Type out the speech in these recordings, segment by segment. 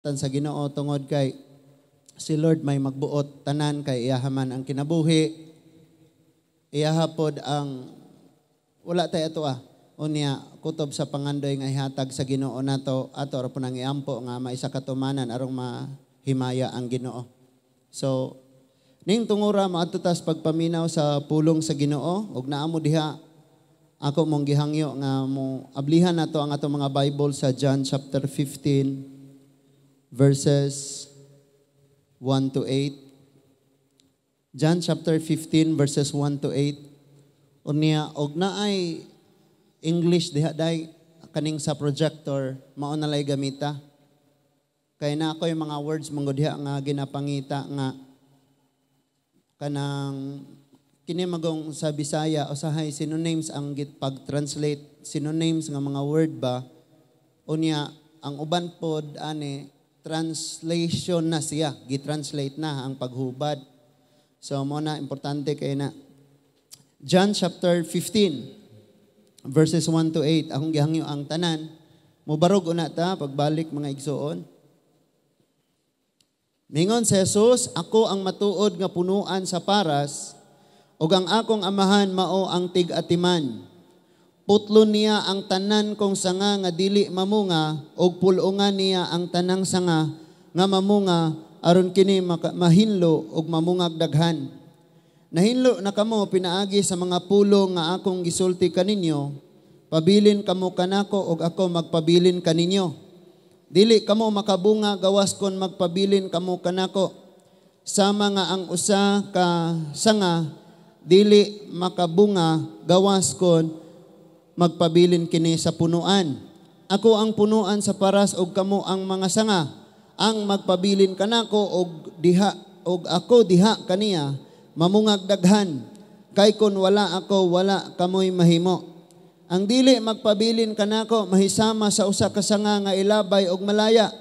pasalamatan sa Ginoo tungod kay si Lord may magbuot tanan kay iyahaman ang kinabuhi. Iyahapod ang wala tay ato unya kutob sa pangandoy nga ihatag sa Ginoo nato ato ra punang iampo nga maisa katumanan arong mahimaya ang Ginoo. So ning tungura maadto tas pagpaminaw sa pulong sa Ginoo ug naamo diha ako mong gihangyo nga mo ablihan nato ang atong mga Bible sa John chapter 15 verses 1 to 8. John chapter 15 verses 1 to 8. Unya og naay English diha day kaning sa projector mao na lay gamita. Kay na ako yung mga words mong diha nga ginapangita nga kanang kini magong sa Bisaya usahay synonyms ang pag-translate synonyms nga mga word ba unya ang uban pod ani translation na siya gitranslate na ang paghubad. So mo na importante kay na John chapter 15 verses 1 to 8 akong gihangyo ang tanan mobarog una ta pagbalik mga igsoon. Mingon si Jesus, ako ang matuod nga punuan sa paras ug ang akong amahan mao ang tig-atiman. Putlon niya ang tanan kong sanga nga dili mamunga ug pulungan niya ang tanang sanga nga mamunga aron kini mahinlo ug mamungag daghan. Nahinlo na kamo pinaagi sa mga pulong nga akong gisulti kaninyo, pabilin kamo kanako ug ako magpabilin kaninyo. Dili kamo makabunga gawas kon magpabilin kamo kanako. Sama nga ang usa ka sanga dili makabunga gawas kon magpabilin kini sa punuan. Ako ang punuan sa paras og kamo ang mga sanga. Ang magpabilin kanako og diha og ako diha kaniya mamungag daghan. Kay kon wala ako wala kamoy mahimo. Ang dili magpabilin kanako mahisama sa usa ka sanga nga ilabay og malaya.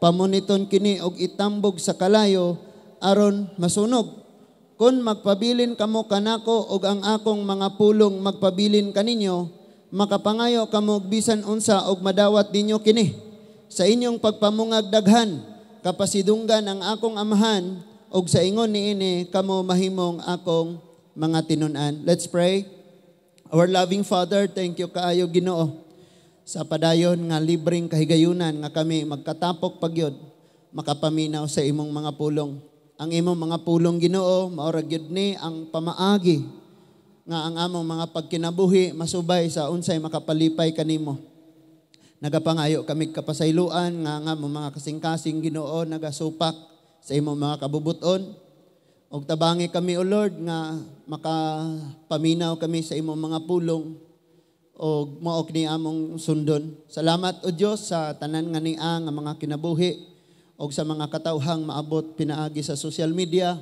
Pamuniton kini og itambog sa kalayo aron masunog. Kun magpabilin kamo kanako og ang akong mga pulong magpabilin kaninyo, makapangayo kamo bisan unsa og madawat ninyo kini. Sa inyong pagpamungag daghan, kapasidunggan ang akong amahan og sa ingon niini kamo mahimong akong mga tinun-an. Let's pray. Our loving Father, thank you kaayo Ginoo sa padayon nga libreng kahigayunan nga kami magkatapok pagyod makapaminaw sa imong mga pulong. Ang imong mga pulong Ginoo mao ra gyud ni ang pamaagi nga ang among mga pagkinabuhi masubay sa unsay makapalipay kanimo. Nagapangayo kami kapasayloan nga mga kasing-kasing Ginoo nagasupak sa imong mga kabubuton. Og tabangi kami o Lord nga makapaminaw kami sa imong mga pulong og maok ni among sundon. Salamat o Dios sa tanan nga niya nga mga kinabuhi og sa mga katawhang maabot pinaagi sa social media.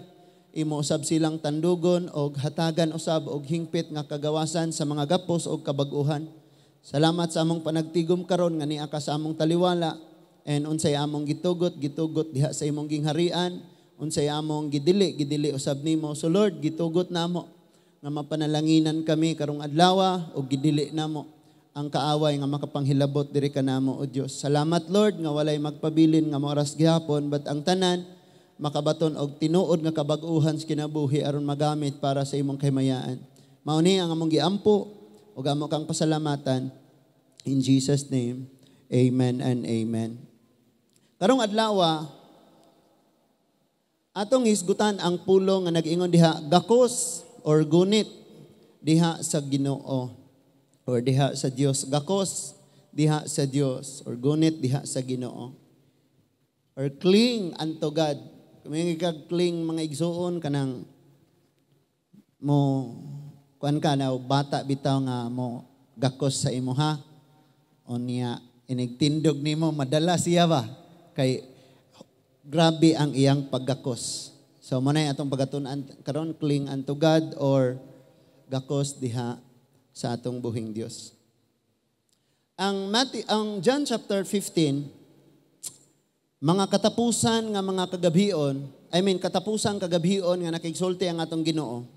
Imo usab silang tandugon og hatagan usab og hingpit nga kagawasan sa mga gapos og kabag-uhan. Salamat sa among panagtigom karon nga niya ka sa among taliwala and unsay among gitugot diha sa imong gingharian. Unsay among gidili usab nimo. So Lord, gitugot namo nga mapanalanginan kami karong adlaw og gidili namo ang kaaway nga makapanghilabot diri kanamo o Dios. Salamat Lord nga walay magpabilin nga oras gihapon but ang tanan makabaton og tinuod nga kabag-uhan sa kinabuhi aron magamit para sa imong kahimayaan. Mao ni ang among giampo ug amo kang pasalamatan in Jesus name. Amen and amen. Karong adlaw atong hisgutan ang pulong nga nag-ingon diha gakos or gunit diha sa Ginoo or diha sa Dios. Gakos diha sa Dios or gunit diha sa Ginoo. Or cling unto God. Kung kag-cling mga igsuon kanang mo kuan ka na bata bitaw nga mo gakos sa imo ha. Unya inigtindog nimo madala siya ba kay grabe ang iyang paggakos. So manay atong pagatunan karon cling unto God or gakos diha sa atong buhing Dios. Ang John chapter 15 mga katapusan nga mga kagabhion, katapusang kagabhion nga nakigsulti ang atong Ginoo.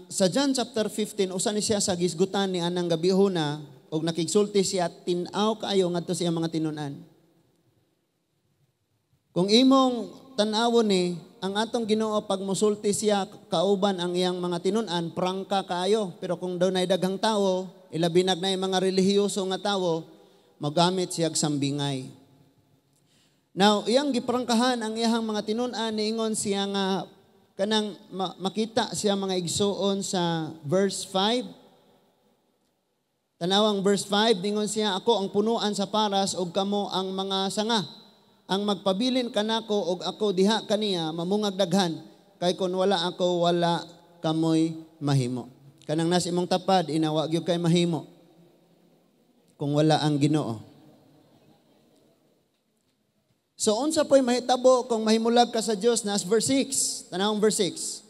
Sa John chapter 15 usa ni siya sa gisgutan ni anang gabihona og nakigsulti siya, tinaw kaayo ngadto siya mga tinunan. Kung imong tan-awon ni ang atong Ginoo pag musulti siya kauban ang iyang mga tinunan, prangka kaayo. Pero kung daw nay daghang tawo, ilabinag na yung mga relihiyoso nga tawo, magamit siya sambingay. Now, iyang giprangkahan ang iyang mga tinunan, niingon siya nga kanang makita siya mga igsuon sa verse 5. Tanawang verse 5, ningon siya, ako ang punuan sa paras ug kamo ang mga sanga. Ang magpabilin kanako og ako diha kaniya mamungag daghan kay kun wala ako wala kamoy mahimo. Kanang nas imong tapad inawa gyud kay mahimo kung wala ang Ginoo. So unsa po'y mahitabo kung mahimulag ka sa Dios nas verse 6. Tanawang verse 6.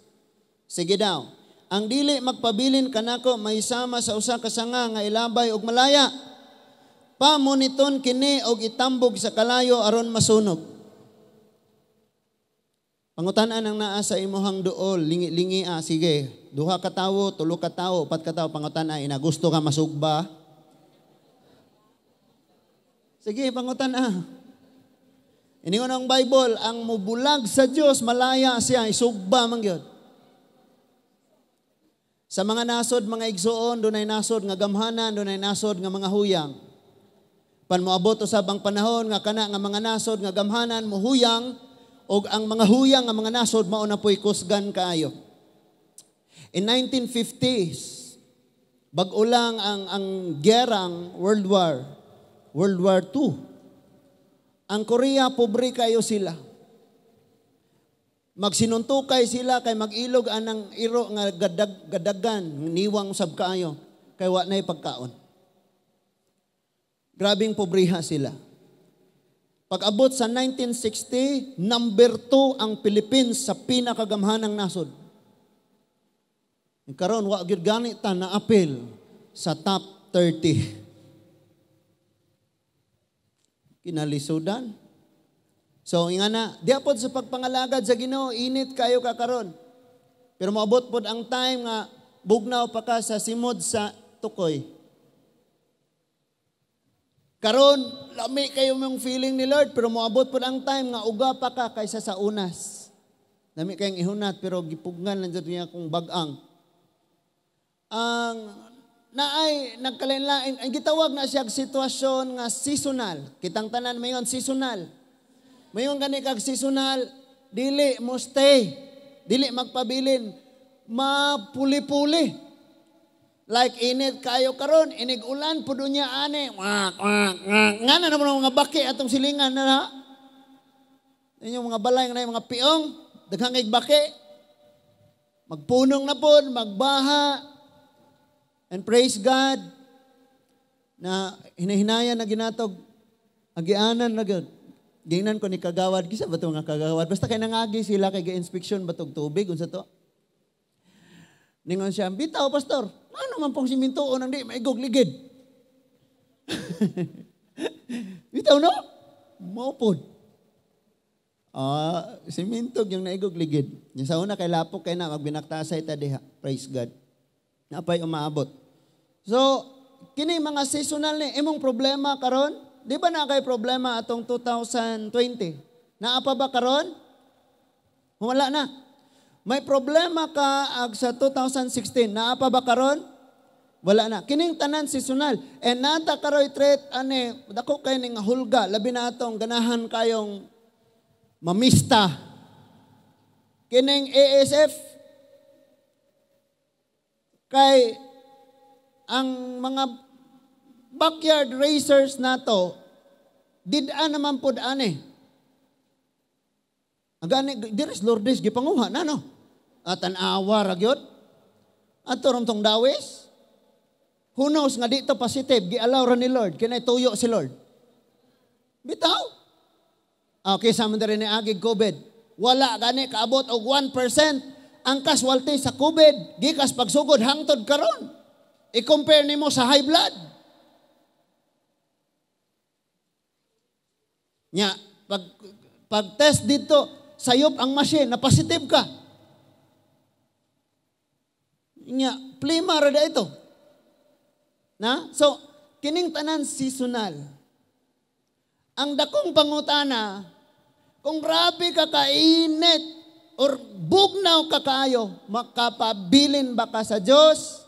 Sige daw. Ang dili magpabilin kanako mahisama sa usa ka sanga nga ilabay og malaya. Pamuniton kini og itambog sa kalayo aron masunog. Pangutanan ang naa sa imuhang duol, lingi-lingi sige, duha ka tawo, tulo ka tawo, upat ka tawo, pangutanan ina gusto ka masugba? Sige, pangutanan. Iningon ang Bible, ang mubulag sa Dios malaya siya, isugba man gyud. Sa mga nasod, mga igsuon, dunay nasod nga gamhanan, dunay nasod nga mga huyang. Pan moabot usab ang panahon nga kana nga mga nasod nga gamhanan mohuyang og ang mga huyang nga mga nasod mao na po'y kusgan kaayo. In 1950s, bag-o lang ang gerang World War II. Ang Korea pobre kayo sila. Magsinuntukay sila kay mag-ilog anang iro nga gadagan niwang sab kaayo kay wa nay pagkaon. Grabing pobriha sila. Pag-abot sa 1960, number 2 ang Philippines sa pinakagamhanang nasod. Karon wa gyud gani ta na apil sa top 30. Kinalisudan. So ingana, diapod sa pagpangalagad sa Ginoo, init kayo ka karon. Pero moabot pod ang time nga bugnaw pa ka sa simod sa tukoy. Karon, lami kayo mong feeling ni Lord, pero moabot po ang time nga uga pa ka kaysa sa unas. Lami kayong ihunat, pero gipugnan lang dyan niya kung bagang. Ang naay, nagkalain-lain, ang gitawag na siya sitwasyon nga seasonal. Kitang tanan, mayon seasonal. Mayon gani kag seasonal, dili mo stay, dili magpabilin, mapuli-puli. Like init kayo karon, inig ulan pudo niya ani. Nga na naman mga baki atong silingan na. Inyong mga balay nga mga piong, daghang baki. Magpunong na pod, magbaha. And praise God na hinahinayan na ginatog agianan na gyud. Gingnan ko ni kagawad, kisa ba to nga kagawad? Basta kay nangagi sila kay ga-inspection batog tubig unsa to? Ningon siya, bitaw pastor. Ano man pong simintoon ang di maigog ligid? Bitaw no? Maupod. Simintog yung naigog ligid. Yung sa una kay lapok kay na magbinaktasay ta diha. Praise God. Napay umaabot. So, kini mga seasonal ni imong problema karon? Di ba na kay problema atong 2020? Naapa ba karon? Wala na. May problema ka sa 2016, naapa ba karon? Wala na. Kining tanan seasonal. And nata karoy threat ane, dako kay ning hulga, labi na atong ganahan kayong mamista. Kining ASF kay ang mga backyard racers nato did-an naman pud ani. Agani diris Lourdes gipanguha na no. At an-awa ra gyud. At tong dawis. Who knows nga dito positive gi-allow ra ni Lord kinay tuyo si Lord. Bitaw. Okay, sa man ni agig COVID. Wala gani kaabot og 1% ang casualty sa COVID gikas pagsugod hangtod karon. I-compare nimo sa high blood. Nya pag test dito sayop ang machine na positive ka. Nya plima ra da ito. Na? So kining tanan seasonal. Ang dakong pangutana, kung grabe ka kainit or bugnaw ka kayo, makapabilin ba ka sa Diyos?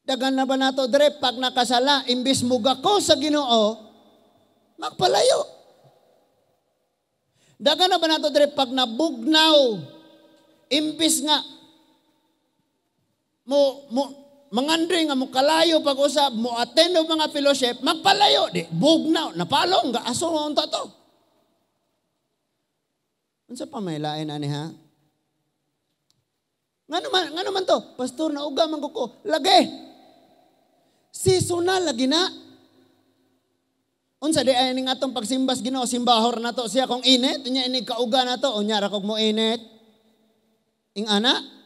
Dagan na ba nato dire pag nakasala, imbis mugako sa Ginoo, magpalayo. Dagan na ba nato dire pag nabugnaw, imbis nga mangandri nga mo kalayo pag-usap, mo attend og mga fellowship, magpalayo di bugnaw, napalong ga aso unta to. Unsa pa may lain ani ha? Nga naman to, pastor na uga man ko. Lagi. Seasonal lagi na. Unsa di ay ning atong pagsimbas Ginoo, simbahor na to siya kung init, unya ini kauga na to, unya ra kog mo init. Ing ana.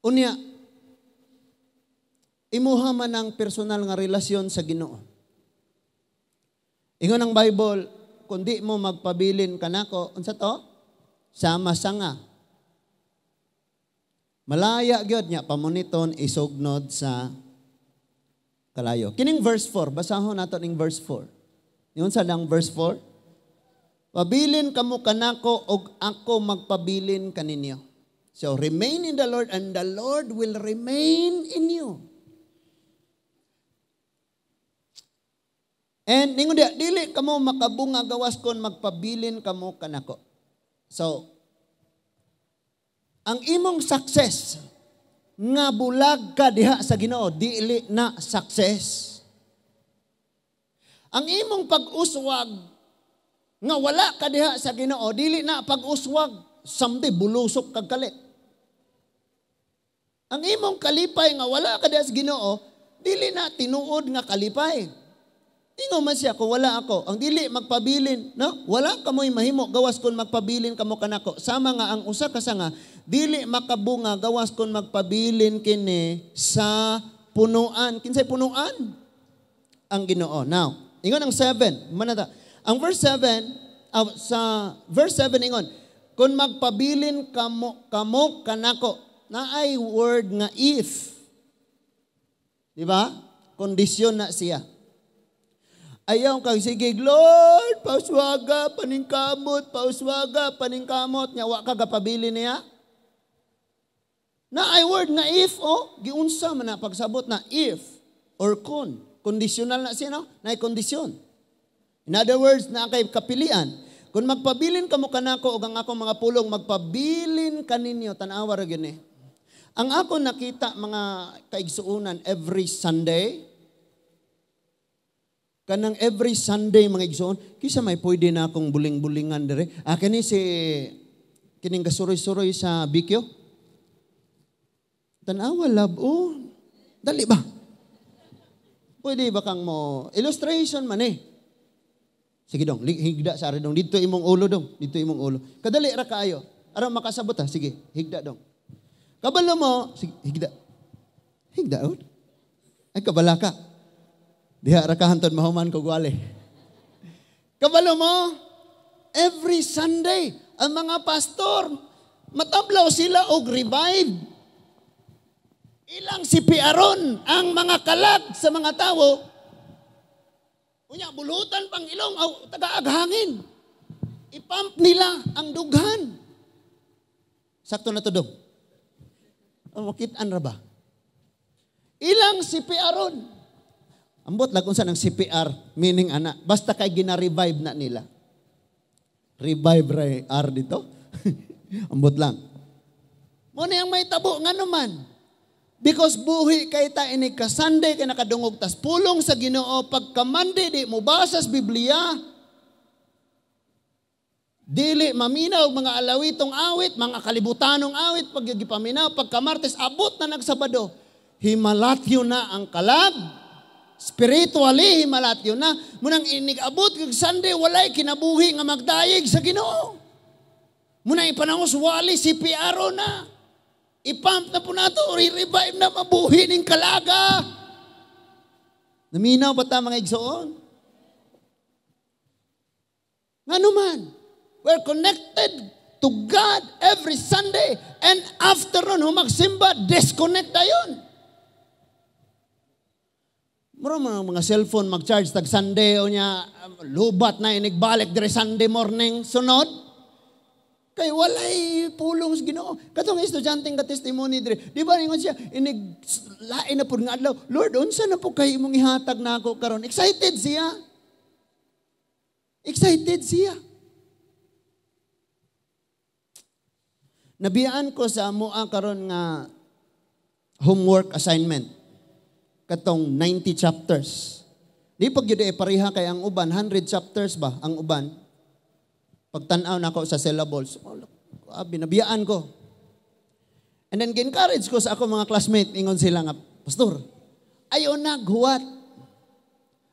Unya imuha man ang personal nga relasyon sa Ginoo. Ingon ang Bible, kundi mo magpabilin kanako, unsa to? Sama sanga. Malaya gyud nya pamuniton isugnod sa kalayo. Kining verse 4, basahon nato ning verse 4. Ingon sa dang verse 4? Pabilin kamo kanako og ako magpabilin kaninyo. So remain in the Lord and the Lord will remain in you. And ningon dia, dili kamo makabunga gawas kon magpabilin kamo kanako. So, ang imong success nga bulag ka diha sa Ginoo, dili na success. Ang imong pag-uswag nga wala ka diha sa Ginoo, dili na pag-uswag, someday bulusok kag kalit. Ang imong kalipay nga wala ka diha sa Ginoo, dili na tinuod nga kalipay. Ingo man siya kung wala ako. Ang dili magpabilin, no? Wala kamoy mahimo gawas kun magpabilin kamo kanako. Sama nga ang usa ka sanga, dili makabunga gawas kun magpabilin kini sa punuan. Kinsay punuan? Ang Ginoo. Now, ingon ang 7. Manata. Ang verse 7, sa verse 7 ingon, kun magpabilin kamo kanako, naay word nga if. Di ba? Kondisyon na siya. Ayaw kang sige, Lord, pauswaga, paningkamot, pauswaga, paningkamot. Nya, wa ka gapabili niya. Na ay word na if, giunsa man na pagsabot na if or kun. Conditional na siya, no? Na ay kondisyon. In other words, na kay kapilian. Kung magpabilin kamo kanako o ang akong mga pulong, magpabilin kaninyo, tanawa ra gyud ni. Ang ako nakita mga kaigsuunan every Sunday, kanang every Sunday mga igsoon, kisa may pwede na akong buling-bulingan dire. Kani si kining gasuroy-suroy sa Bikyo. Tanawa lab, dali ba? Pwede ba kang mo illustration man eh. Sige dong, higda sa dong. Dito imong ulo dong, dito imong ulo. Kadali ra kaayo. Aron makasabot ha, sige, higda dong. Kabalo mo, sige, higda. Higda ud. Ay kabala ka. Diha ra ka hantod mahuman ko gwali. Kabalo mo, every Sunday, ang mga pastor, matablaw sila og revive. Ilang sipiaron ang mga kalag sa mga tao. Unya, bulutan pang ilong, tagaag hangin. Ipump nila ang dughan. Sakto na to dong. Makitaan ra ba? Ilang sipiaron. Ambot lang kung saan ang CPR, meaning ana, basta kay gina-revive na nila. Revive R dito. Ambot lang. Muna yung may tabo nga naman. Because buhi kay ta ini ka Sunday kay nakadungog tas pulong sa Ginoo, pagka Monday di mo basas Biblia. Dili maminaw mga alawitong awit, mga kalibutanong awit pag gipaminaw, pagka Martes abot na nagsabado. Himalatyo na ang kalag. Spiritually, himalatyo na. Munang inigabot kag Sunday, walay kinabuhi nga magdayeg sa Ginoo. Munang ipanangos wali, CPR na. Ipump na po nato, re-revive na mabuhi ning kalaga. Naminaw ba ta mga igsoon? Nga naman, we're connected to God every Sunday and afternoon humagsimba, disconnect tayon. Mura mga cellphone mag-charge tag Sunday o niya lubat na inigbalik dire Sunday morning sunod. Kay walay pulong sa Ginoo. Katong estudyanteng ka testimony dire. Di ba ingon siya inig lain na pud nga adlaw. Lord, unsa na po kay imong ihatag nako karon? Excited siya. Excited siya. Nabiyaan ko sa amoa karon nga homework assignment. Katong 90 chapters. Di pag yun pareha kay ang uban, 100 chapters ba ang uban? Pagtanaw na ako sa syllables, binabiyaan ko. And then encourage ko sa ako mga classmate, ingon sila nga, Pastor, ayaw na guwat.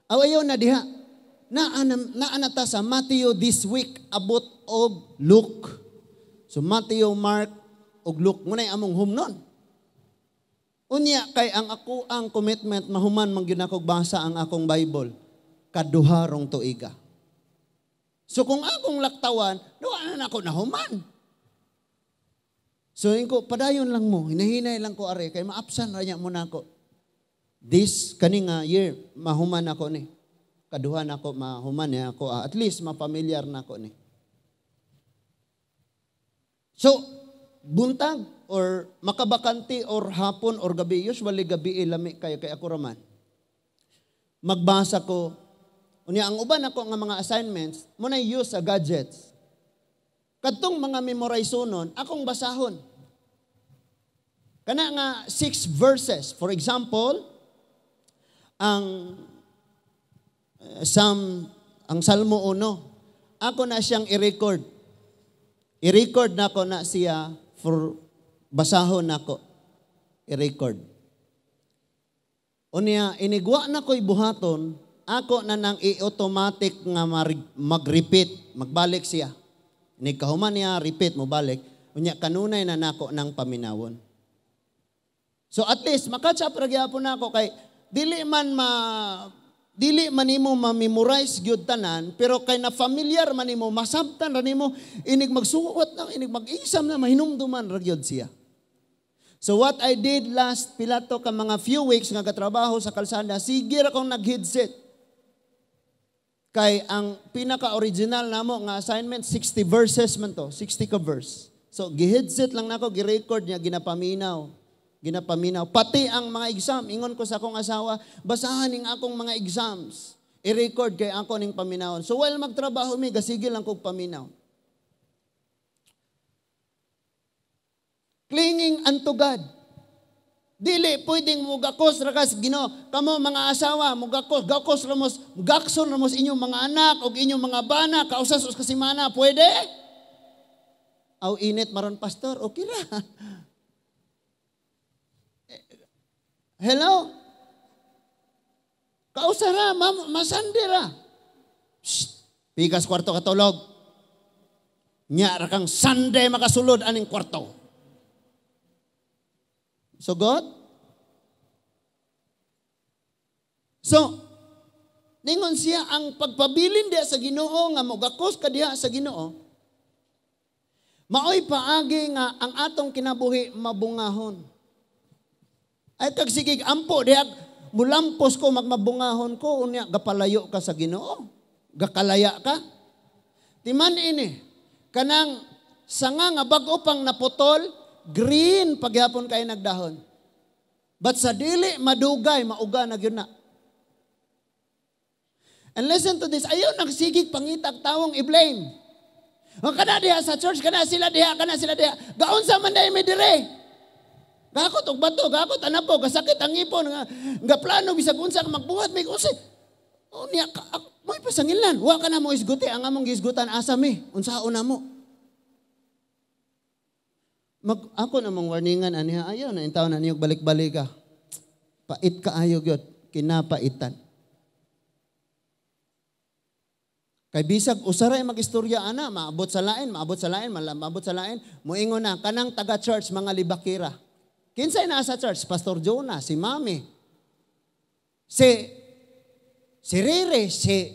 Ayaw na diha. Naanata sa Matthew this week abot og Luke. So Matthew, Mark, og Luke. Muna'y among humnon. Unya kay ang ako ang commitment mahuman mangyud ako basa ang akong Bible kaduha rong tuiga. So kung akong laktawan, duha na ako nahuman. So inko padayon lang mo, hinahinay lang ko are kay maapsan ra nya mo nako. This kaning year mahuman ako ni. Kaduha na ako mahuman niya ako at least mapamilyar na ako ni. So buntag or makabakanti or hapon or gabi, usually gabi lami kay ako raman. Magbasa ko. Unya ang uban ako nga mga assignments, muna use sa gadgets. Kadtong mga memorizonon, akong basahon. Kana nga 6 verses. For example, ang Salmo 1, ako na siyang i-record. I-record na ko na siya for basahon nako i-record. Unya inigwa na ko'y buhaton, ako na nang i-automatic nga mag-repeat, magbalik siya. Inigkahuman niya, repeat mo balik. Unya kanunay na nako ng paminawon. So at least makatsa ra gyapon nako kay dili man nimo ma-memorize gyud tanan, pero kay na familiar man nimo, masabtan ra nimo, inig magsuot na, inig mag-exam na, mahinumduman ra gyud siya. So what I did last pilato ka mga few weeks nga katrabaho sa kalsada, sige ra kong nag-headset. Kay ang pinaka-original namo nga assignment, 60 verses man to, 60 ka verse. So gi-headset lang nako, gi-record niya, ginapaminaw. Pati ang mga exam, ingon ko sa akong asawa, basahan ning akong mga exams. I-record kay ako ning paminawon. So while magtrabaho mi, gasigil lang kog paminaw. Clinging unto God. Dili pwedeng mugakos ra kas Ginoo. Kamo mga asawa, gakos ramos, gakson ramos inyong mga anak o inyong mga bana, kausas us kasimana, pwede? Aw init maron pastor, okay ra. Hello? Kausara, masandira. Pigas kwarto katulog. Nya ra kang Sunday makasulod aning kwarto. So God? So, ningon siya ang pagpabilin diya sa Ginoo nga mogakos ka diha sa Ginoo. Maoy paagi nga ang atong kinabuhi mabungahon. Ay kagsigig ampo diha mulampos ko magmabungahon ko unya gapalayo ka sa Ginoo. Gakalaya ka. Timan ini kanang sanga nga bag-o pang naputol, green pagyapon kay nagdahon. But sa dili madugay mauga na gyud na. And listen to this, ayaw nagsigig pangitag tawong i-blame. O kana diha sa church, kana sila diha. Gaon sa man dai mi dire. Gakot og bato, gakot anapo, gasakit ang ipon nga plano bisag unsa ka magbuhat may unsa. Unya mo'y pasangilan, wa ka na mo isguti ang among gisgutan asa mi. Unsaon na mo? Ako namang warningan aniha ayaw na intaw na niyog balik-balik ka. Pait ka ayo gyud, kinapaitan. Kay bisag usaray magistorya ana, maabot sa lain, moingon na kanang taga church mga libakira. Kinsay na sa church? Pastor Jonah, si Mami, si Rere, si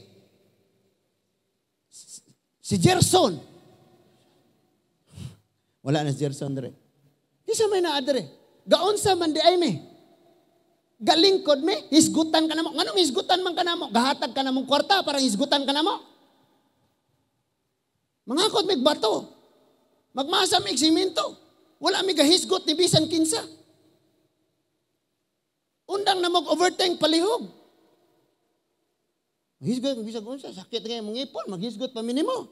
Gerson. Wala na si Gerson dire. Isa may naa dire. Gaon sa man di ay me. Galingkod me, hisgutan ka namo. Nganong hisgutan man ka namo? Gahatag ka namong kwarta para hisgutan ka namo. Mangakot mig bato. Magmasa mig simento. Wala mi gahisgot ni bisan kinsa. Undang na mag-overtime palihog. Maghisgot, bisag unsa, sakit nga mong ipon, maghisgot pa minimo.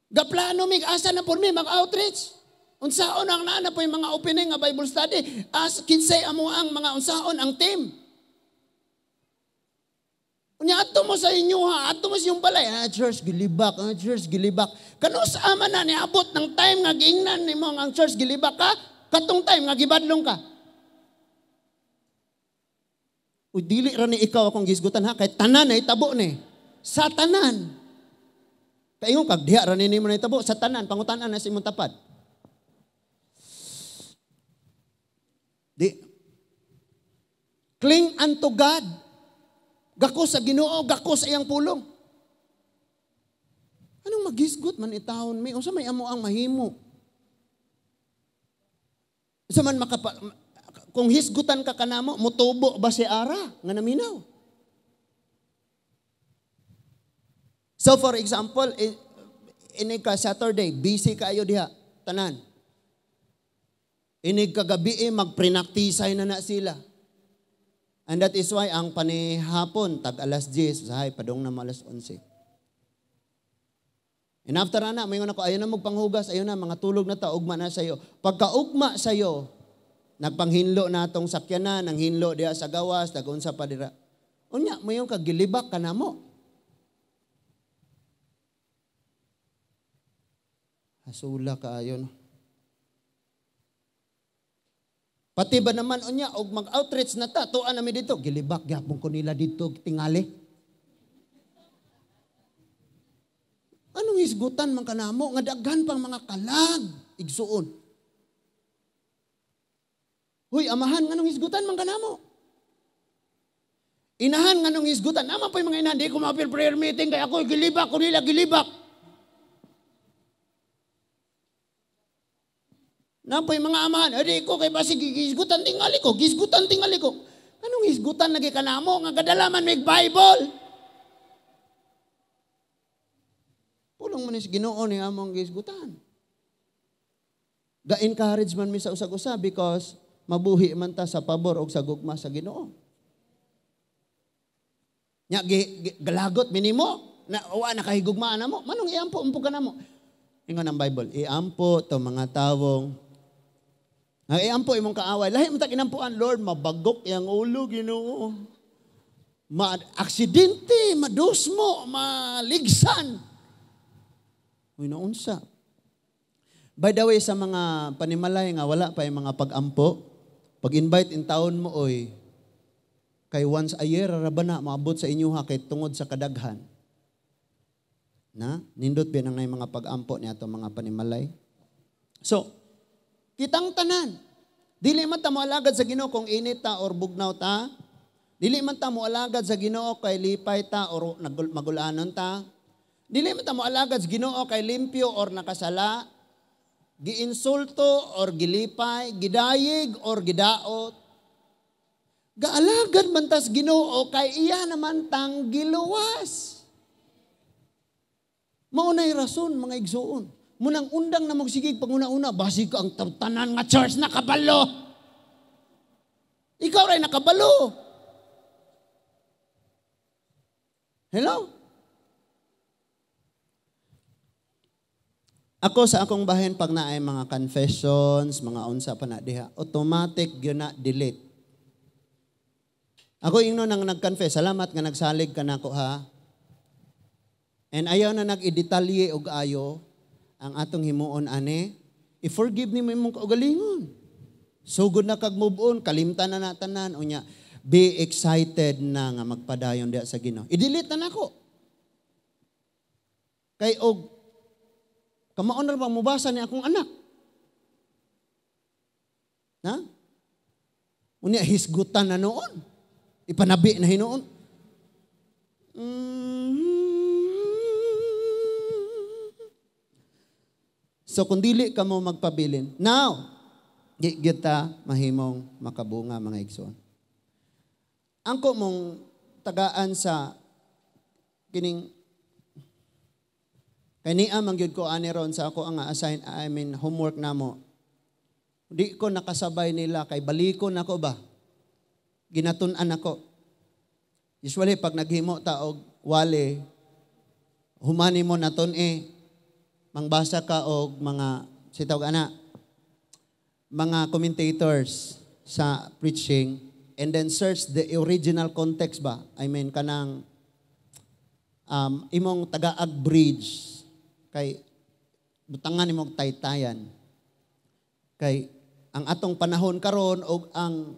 Gaplano mig asa na por mi mag-outreach. Unsaon ang naana po yung mga opening nga Bible study. As kinsay amo ang mga unsaon ang team. Unya ato mo sa inyo ha, ato mo sa iyong balay. Church gilibak, church gilibak. Kano sa ama na niabot ng time nga giingnan ni mo ang church gilibak ka, katong time nga gibadlong ka. Uy, dili ra ni ikaw akong gisgutan ha, kay tanan ay tabo ni. Sa tanan. Kaingon kag diha ra ni mo na itabo sa tanan, pangutanan na sa imong tapad. Di. Cling unto God. Gako sa Ginoo, gako sa iyang pulong. Anong magisgot man itahon mi? Unsa may amo ang mahimo? Unsa man kung hisgutan ka kanamo, mutubo ba si ara nga naminaw? So for example, inig ka Saturday, busy kayo diha, tanan. Inig kagabi magprinaktisay na sila. And that is why ang panihapon, tag alas 10, sahay, padong na alas 11. And after na, mayon ako, ayaw na magpanghugas, ayaw na, mga tulog na ta, ugma na sa'yo. Pagka-ugma sa'yo, nagpanghinlo na itong sakyanan, nang hinlo diya sa gawas, tagun sa padira. Unya, mayon ka, gilibak ka na mo. Hasula ka ayon. Pati ba naman unya og mag-outreach na ta, tuan nami dito, gilibak gyapon ko nila dito tingali. Anong hisgutan man kanamo nga daghan pang mga kalag igsuon. Hoy amahan nganong hisgutan man kanamo? Inahan nganong hisgutan? Naman pa yung mga inahan, di ko ma-appeal prayer meeting kaya ako gilibak ko nila gilibak. Napoy mga amahan, edi ko kay basig gisgutan tingali ko, gisgutan tingali ko. Anong gisgutan lagi kanamo nga kadalaman mig Bible? Pulong man is Ginoo ni among gisgutan. Ga-encourage man mi sa usag-usab because mabuhi man ta sa pabor og sa gugma sa Ginoo. Nya galagot minimo na wa nakahigugmaan namo, manong iampo umpo kanamo. Ingon ang Bible, iampo to mga tawong iampo imong kaaway. Lahi mo ta kinampuan, Lord, mabagok yang ulo, Ginoo. Ma-aksidente, madusmo, maligsan. Uy, naunsa. By the way, sa mga panimalay nga wala pa yung mga pag-ampo, pag-invite in taon mo, oy, kay once a year, raba na, maabot sa inyo ha, kay tungod sa kadaghan. Na, nindot ba nang mga pag-ampo niya itong mga panimalay? So, kitang tanan. Dili man ta mo alagad sa Ginoo kung init ta or bugnaw ta. Dili man ta mo alagad sa Ginoo kay lipay ta or magulanon ta. Dili man ta mo alagad sa Ginoo kay limpyo or nakasala. Giinsulto or gilipay, gidayig or gidaot. Gaalagad man ta sa Ginoo kay iya naman tang giluwas. Maunay rason mga igsuon. Munang undang na magsigig panguna-una, basig ka ang tanan nga church na kabalo. Ikaw rin nakabalo. Hello? Ako sa akong bahin pag naay mga confessions, mga unsa pa na diha, automatic yun na delete. Ako ingno nang nag-confess, salamat nga nagsalig ka nako ha. And ayaw na nag-idetalye og ayo, ang atong himuon ane, i-forgive ni mo imong kaugalingon. Sugod na kag move on, kalimtan na natanan, unya, be excited na nga magpadayon diha sa Ginoo. I-delete na nako. Kay og kamaon na bang mubasa ni akong anak? Ha? Unya hisgutan na noon. Ipanabi na hinoon. So kung dili ka mo magpabilin, now, di kita mahimong makabunga mga igsoon. Angko mong tagaan sa kining kaniya mangyud ko ani ron sa ako ang homework namo. Di ko nakasabay nila kay balikon ako ba? Ginatun-an ako. Usually pag naghimo ta og wale, humani mo naton mangbasa ka og mga sitawag ana mga commentators sa preaching and then search the original context ba? I mean kanang imong tagaag bridge kay butangan imong taytayan kay ang atong panahon karon og ang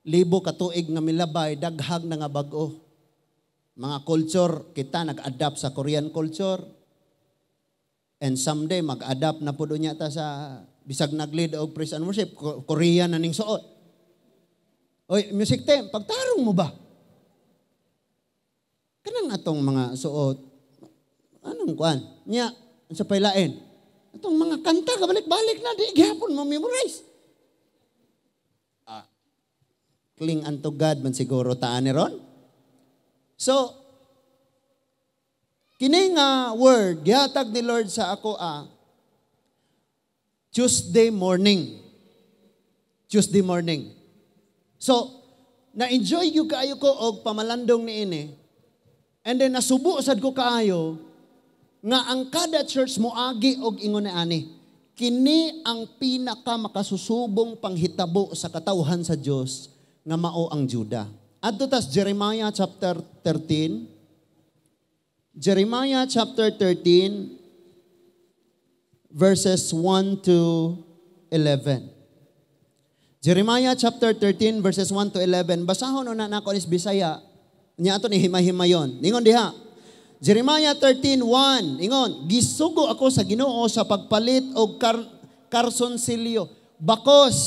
libo ka tuig nga milabay daghag na nga bag-o. Mga culture kita nag-adapt sa Korean culture and someday mag-adapt na pud unya ta sa bisag nag-lead og praise and worship Korean na ning suot. Oy, music team, pagtarong mo ba? Kanang atong mga suot, anong kuan? Nya, sa pailain. Atong mga kanta, kabalik-balik na, di gihapon mo memorize. Cling unto God man siguro taan ni ron. So, kini nga word, gihatag ni Lord sa ako Tuesday morning. Tuesday morning. So, na-enjoy yung kaayo ko og pamalandong ni ini. And then nasubo sad ko kaayo nga ang kada church mo agi og ingon na ani. Kini ang pinaka makasusubong panghitabo sa katawhan sa Dios nga mao ang Juda. Adto tas Jeremiah chapter 13. Jeremiah chapter 13 verses 1 to 11. Jeremiah chapter 13 verses 1 to 11. Basahon una nako is Bisaya. Nya ato ni himay-himayon. Ningon diha. Jeremiah 13:1. Ingon, gisugo ako sa Ginoo sa pagpalit og karsonsilyo, bakos,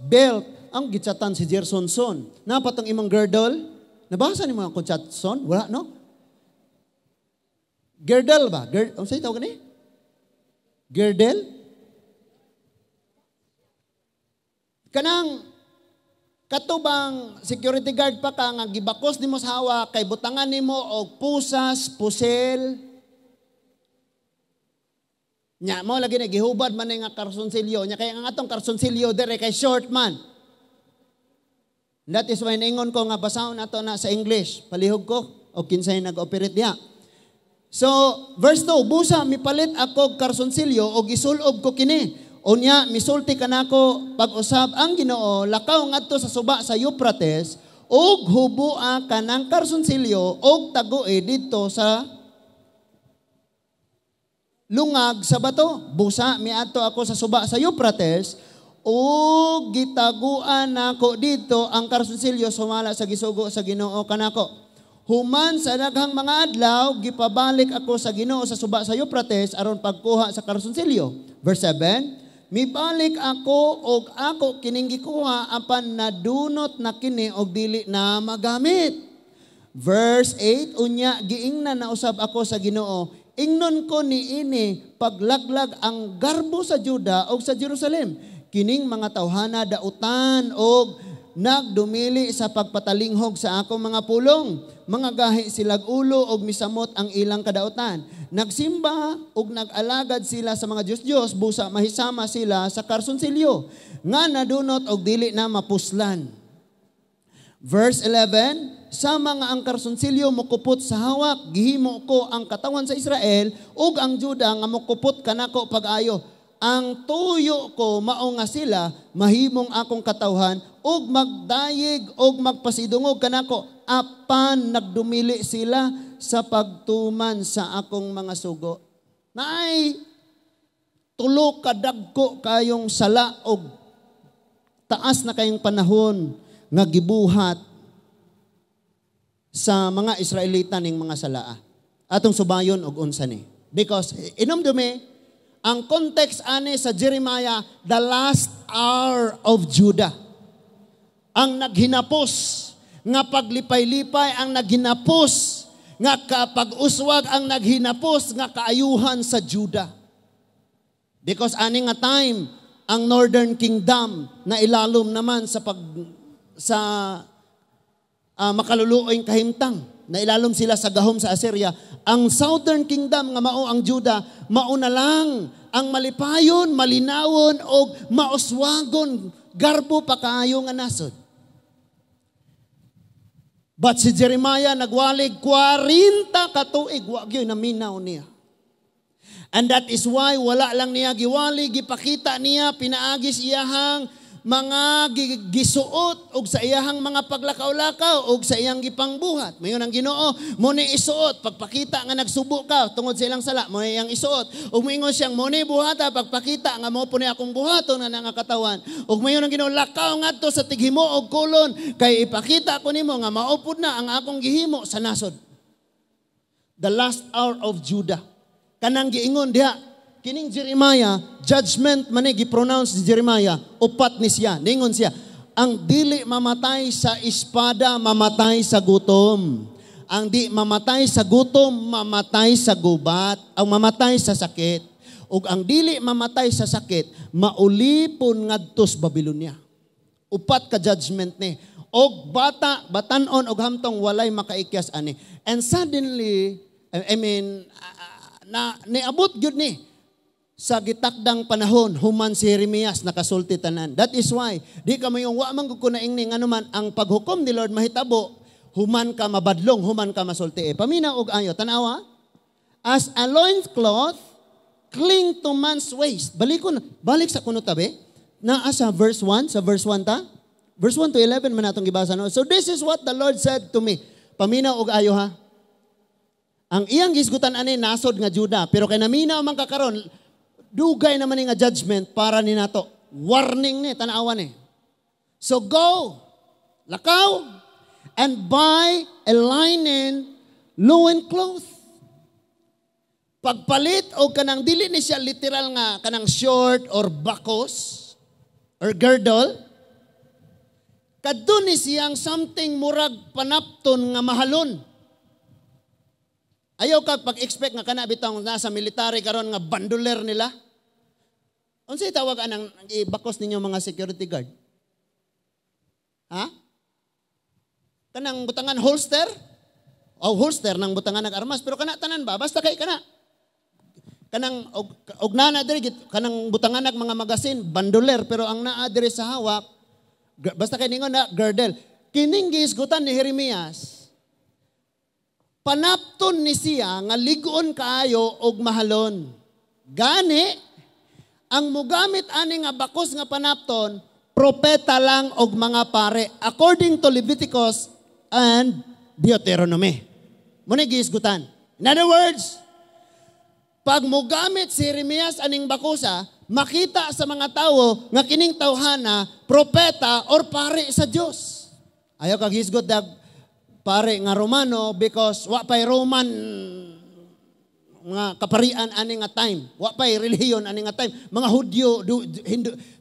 belt, ang gitsatan si Jersonson. Napatong imong girdle? Nabasa ni mga kutsatson? Wala, no? Girdle ba? Ang sa'yo tawag ni? Girdle? Kanang katubang security guard pa ka nga gibakos nimo sa hawa kay butangan nimo og pusas, pusel. Nya mo lagi na gihubad man nga karsonsilyo nya kay ang atong karsonsilyo dire kay short man. That is why ningon ko nga basahon ato na sa English. Palihog ko o kinsay nag-operate diha. So, verse 2, busa mipalit ako karsonsilyo o gisulob ko kini. Unya, misulti ka nako pag-usab ang Ginoo, lakaw ngadto sa suba sa Euphrates, og hubua ka ng karsonsilyo, og tague dito sa lungag sa bato. Busa, miadto ako sa suba sa Euphrates, og gitaguan nako dito ang karsonsilyo sumala sa gisugo sa Ginoo kanako. Human sa daghang mga adlaw, gipabalik ako sa Ginoo sa suba sa Euphrates aron pagkuha sa karsonsilyo. Verse 7, mibalik ako og ako kining gikuha apan nadunot na kini og dili na magamit. Verse 8, unya giingnan na usab ako sa Ginoo, ingnon ko niini paglaglag ang garbo sa Juda og sa Jerusalem. Kining mga tawhana dautan og nagdumili sa pagpatalinghog sa akong mga pulong. Mga gahi silag ulo og misamot ang ilang kadautan. Nagsimba og nag-alagad sila sa mga Diyos-Diyos, busa mahisama sila sa karsonsilyo, nga nadunot og dili na mapuslan. Verse 11, sa mga ang karsonsilyo mukupot sa hawak, gihimo ko ang katawan sa Israel, ug ang Juda nga mukupot kanako pag-ayo. Ang tuyo ko mao nga sila, mahimong akong katawhan, ug magdayeg ug magpasidungog kanako, apan nagdumili sila sa pagtuman sa akong mga sugo. Naay tulo kadagko kayong sala og taas na kayong panahon nga gibuhat sa mga Israelita ning mga salaa. Atong subayon og unsa ni. Because inomdumi ang context ani sa Jeremiah, the last hour of Judah. Ang naghinapos nga paglipay-lipay ang naghinapos, nga kapag-uswag ang naghinapos nga kaayuhan sa Juda. Because ani nga time, ang Northern Kingdom na ilalom naman sa makaluluoyng kahimtang, na ilalom sila sa gahom sa Assyria. Ang Southern Kingdom nga mao ang Juda, mauna lang ang malipayon, malinawon o mauswagon, garbo pa kaayo nga nasod. But si Jeremiah nagwalig 40 ka tuig, wa gyud naminaw niya. And that is why wala lang niya giwali, gipakita niya, pinaagis iyahang mga gisuot og sa iyahang mga paglakaw-lakaw og sa iyang gipangbuhat. Mayon ang Ginoo, mo ni isuot pagpakita nga nagsubo ka tungod sa ilang sala, mo iyang isuot. Og moingon siyang mo ni buhata pagpakita nga mo puni akong buhaton na nga katawan. Og mayon ang Ginoo, lakaw ngadto sa tighimo og kulon kay ipakita ko nimo nga maupod na ang akong gihimo sa nasod. The last hour of Judah. Kanang giingon diha, kining Jeremiah, judgment man gi-pronounce ni Jeremiah, upat ni siya. Ningon siya, ang dili mamatay sa espada, mamatay sa gutom. Ang di mamatay sa gutom, mamatay sa gubat. Ang mamatay sa sakit. Ug ang dili mamatay sa sakit, maulipon ngadto sa Babylonia. Upat ka judgment ni. Og batanon og hamtong walay makaikyas ani. And suddenly, na niabot gyud ni sa gitakdang panahon human si Jeremias nakasulti tanan. That is why di ka mayong wa man ko naingning anuman ang paghukom ni Lord mahitabo human ka mabadlong, human ka masulti. Paminaw og ayo tanawa, as a loincloth cling to man's waist. Balik sa kuno tabi na sa verse 1 ta. Verse 1 to 11 man atong gibasa no. So this is what the Lord said to me. Paminaw og ayo ha. Ang iyang gisgutan ani nasod nga Juda, pero kay naminaw man kakaron, dugay naman ni nga judgment para ni nato. Warning ni tanawan ni. So go, lakaw, and buy a linen loincloth. Pagpalit o kanang dili ni siya literal nga kanang short or bakos or girdle, kadto ni siyang something murag panapton nga mahalon. Ayaw ka pag-expect nga kana bitang nasa military karon nga bandoler nila. Unsay tawag anang ibakos ninyo mga security guard? Ha? Kanang butangan holster? O holster nang butangan nag-armas pero kana tanan ba? Basta kay kana. Kanang og nana diri kanang butangan nag mga magasin, bandoler pero ang naa diri sa hawak basta kay ningon na girdle. Kining gisgutan ni Jeremias. Panapton ni siya nga ligon kaayo og mahalon. Gani, ang mugamit ani nga bakos nga panapton, propeta lang og mga pare. According to Leviticus and Deuteronomy. Muna giisgutan. In other words, pag mugamit si Jeremias aning bakusa, makita sa mga tao nga kining tawhana, propeta or pare sa Dios. Ayaw kag gisgot pare nga Romano because wa pay Roman nga kaparian ani nga time. Wa pay relihiyon ani nga time. Mga Hudyo,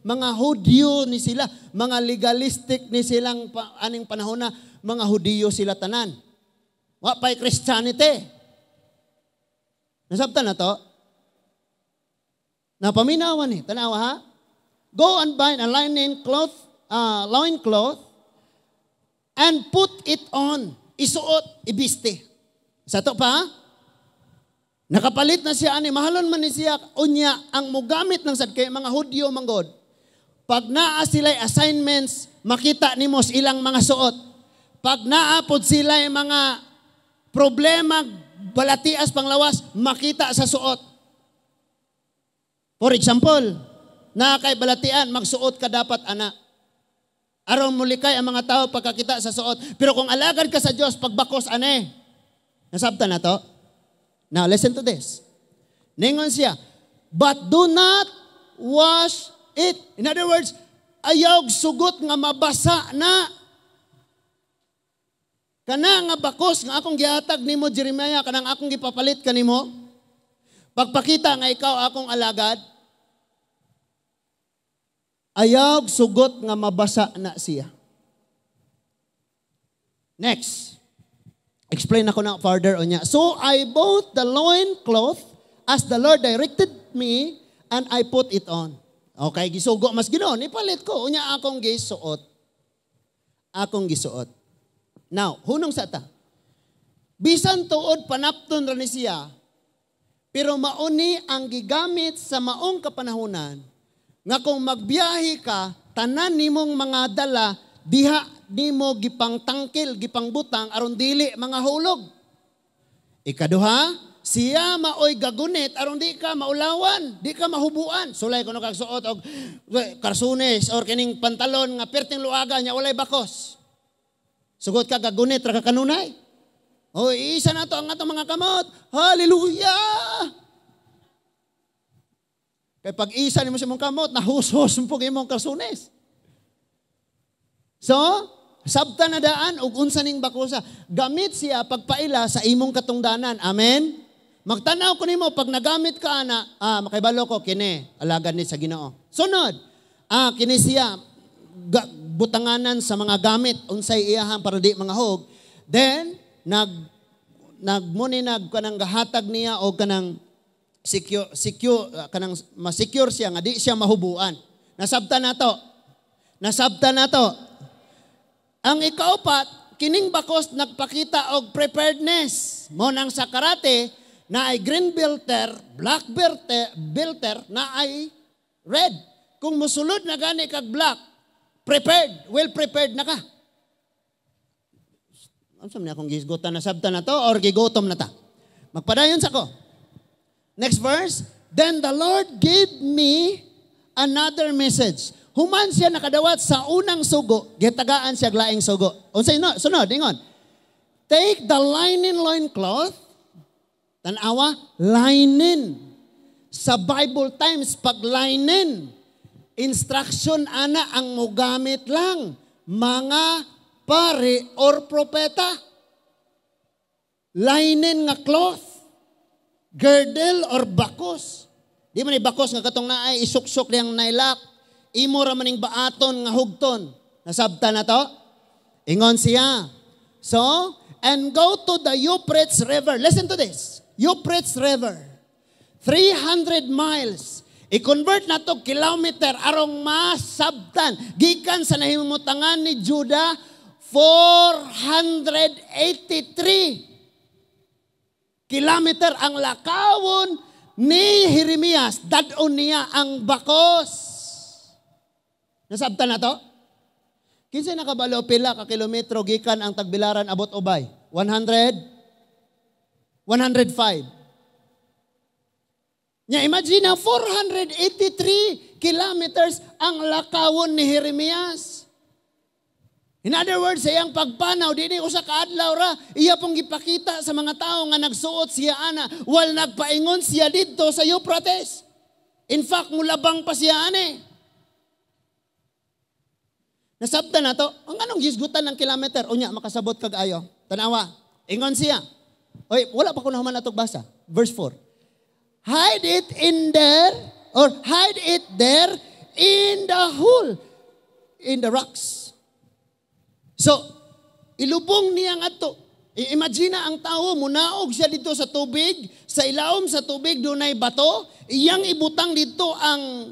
mga Hudyo ni sila, mga legalistic ni silang aning panahon na mga Hudyo sila tanan. Wa pay Christianity. Nasabtan na to? Napaminawan ni, tanawa ha? Go and buy a loincloth and put it on. Isuot, ibiste. Sa to pa, nakapalit na siya ani, mahalon man ni siya, unya, ang mugamit ng sadkay, mga Hudyo manggod. Pag naa sila'y assignments, makita ni mo ilang mga suot. Pag naapod sila'y mga problema, balatias panglawas, makita sa suot. For example, na kay balatian, magsuot ka dapat anak. Aron mulikay ang mga tao pagkakita sa suot. Pero kung alagad ka sa Diyos, pagbakos, ane. Nasabta na to? Now, listen to this. Ningon siya, but do not wash it. In other words, ayaw sugot nga mabasa na. Kana nga bakos nga akong gihatag nimo Jeremiah, kanang akong gipapalit kanimo. Pagpakita nga ikaw akong alagad, ayaw sugot nga mabasa na siya. Next. Explain ako na further on niya. So I bought the loincloth as the Lord directed me and I put it on. Okay, gisugo mas Ginoo, ipalit ko. Unya akong gisuot. Akong gisuot. Now, hunong sa ta. Bisan tuod panapton ra ni siya, pero mauni ang gigamit sa maong kapanahunan, nga kung magbiyahe ka, tanan nimong mga dala, diha nimo gipang tangkil, gipang butang, aron dili mga hulog. Ikaduha, siya maoy gagunit, aron di ka maulawan, di ka mahubuan. Sulay kuno kag suot og karsunes or kining pantalon nga perting luaga nya walay bakos. Sugot ka gagunit ra ka kanunay. O isa na to ang atong mga kamot. Hallelujah! Kaya pag isa nimo sa mong kamot, nahusos mo pag imong karsunes. So, sabta na daan, ug unsa ning bakusa. Gamit siya pagpaila sa imong katungdanan. Amen? Magtanaw ko nimo, pag nagamit ka ana, makibalo ko, kini, alagad ni sa Ginoo. Sunod, kini siya, butanganan sa mga gamit, unsay iyahan para di mga hog. Then, nagmuninag kanang gahatag niya o kanang kanang ma-secure siya nga di siya mahubuan. Nasabta na to. Ang ikaupat, kining bakos nagpakita og preparedness. Mo nang sa karate na ay green belter, black belter na ay red. Kung musulod na gani kag black, prepared, well prepared na ka. Ano niya kung gisgutan na sabta na to or gigotom na ta? Magpadayon sa ko. Next verse. Then the Lord gave me another message. Human siya nakadawat sa unang sugo, gitagaan siya glaing sugo. Unsay no? Sunod, ingon. Take the linen loincloth. Tanawa, linen. Sa Bible times, pag linen, instruction ana ang mogamit lang. Mga pare or propeta. Linen nga cloth. Girdle or bakos. Di man bakos nga katong naay isuk-suk liyang nailak. Imo ra maning baaton nga hugton. Nasabta na to? Ingon siya. So, and go to the Euphrates River. Listen to this. Euphrates River. 300 miles. I-convert na to kilometer arong masabtan. Gikan sa nahimutangan ni Judah, 483 kilometer ang lakawon ni Jeremias. Dadon niya ang bakos. Nasabtan na to? Kinsa nakabalo pila ka kilometro gikan ang Tagbilaran abot ubay? 100? 105. Nya imagine 483 kilometers ang lakawon ni Jeremias. In other words, sa iyang pagpanaw, di usa ka adlaw ra, iya pong gipakita sa mga tao nga nagsuot siya ana, wal nagpaingon siya didto sa Euphrates. In fact, mulabang pa siya ani. Nasabta na to, ang anong gisgutan ng kilometer? Unya, makasabot kag ayo. Tanawa, ingon siya. Oy, wala pa ko naman natog basa. Verse 4. Hide it there in the hole, in the rocks. So, ilubong niya nga to. Imagine ang tao, munaog siya dito sa tubig, sa ilawom sa tubig, dunay bato, iyang ibutang dito ang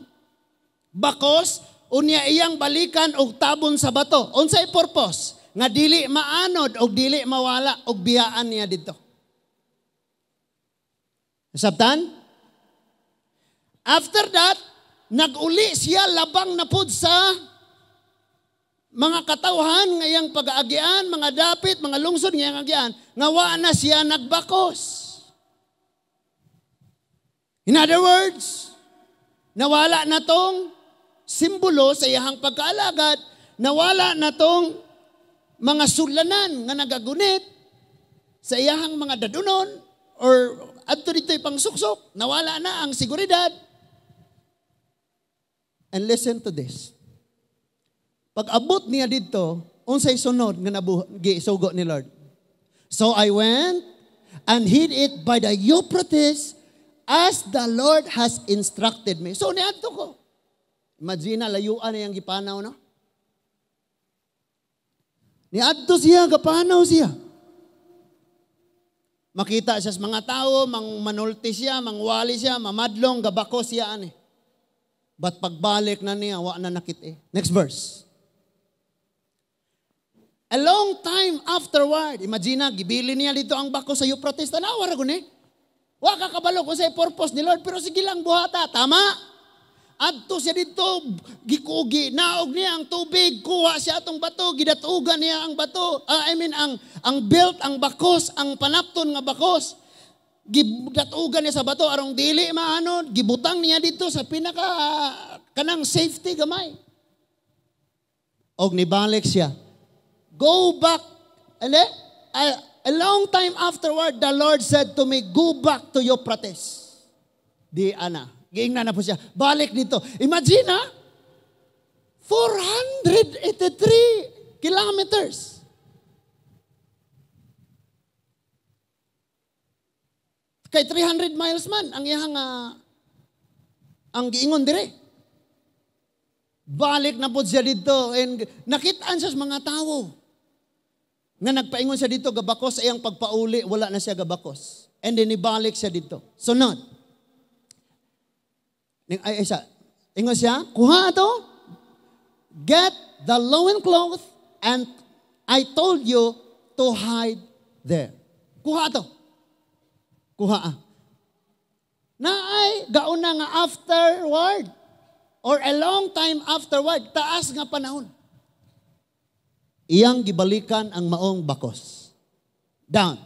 bakos, unya iyang balikan og tabon sa bato. Unsay purpose? Nga dili maanod og dili mawala og biyaan niya dito. Sabtan? After that, nag-uli siya labang na pud sa mga katawhan ngayang pag-aagian, mga dapit, mga lungsod ngayang agian, ngawa na siya nagbakos. In other words, nawala na tong simbolo sa iyahang pagkaalagad, nawala na tong mga sulanan nga nagagunit sa iyahang mga dadunon or adto dito'y pangsuksok, nawala na ang seguridad. And listen to this. Pag abot niya dito, unsay sunod nga gisugo ni Lord. So I went and hid it by the Euphrates as the Lord has instructed me. So niadto ko. Imagine layuan na yung gipanaw, no? Niadto siya, gapanaw siya. Makita siya sa mga tao, manulti siya, mangwali siya, mamadlong, gabako siya, ani. But pagbalik na niya, wa na nakit. Next verse. A long time afterward, imagine, gibili niya dito ang bako sa Euphrates. Tanawa ra guni. Wa ka kabalo kung sa purpose ni Lord, pero sige lang buhata, tama? Adto siya dito, gikugi, naog niya ang tubig, kuha siya atong bato, gidatugan niya ang bato. Ang belt, ang bakos, ang panapton nga bakos. Gidatugan niya sa bato, arong dili maano, gibutang niya dito sa pinaka kanang safety gamay. Og nibalik siya. Go back. A long time afterward, the Lord said to me, go back to Euphrates. Di ana. Giingnan na po siya. Balik dito. Imagine 483 kilometers. Kay 300 miles man ang iyang ang giingon dire. Balik na po siya dito and nakitaan siya sa mga tao. Nga nagpaingon siya dito, gabakos ay ang pagpauli, wala na siya gabakos. And then ibalik siya dito. Sunod. Ingon siya, kuha ito, get the loincloth and I told you to hide there. Kuha ito. Kuha. Na ay gauna nga afterward or a long time afterward, taas nga panahon. Iyang gibalikan ang maong bakos. Down.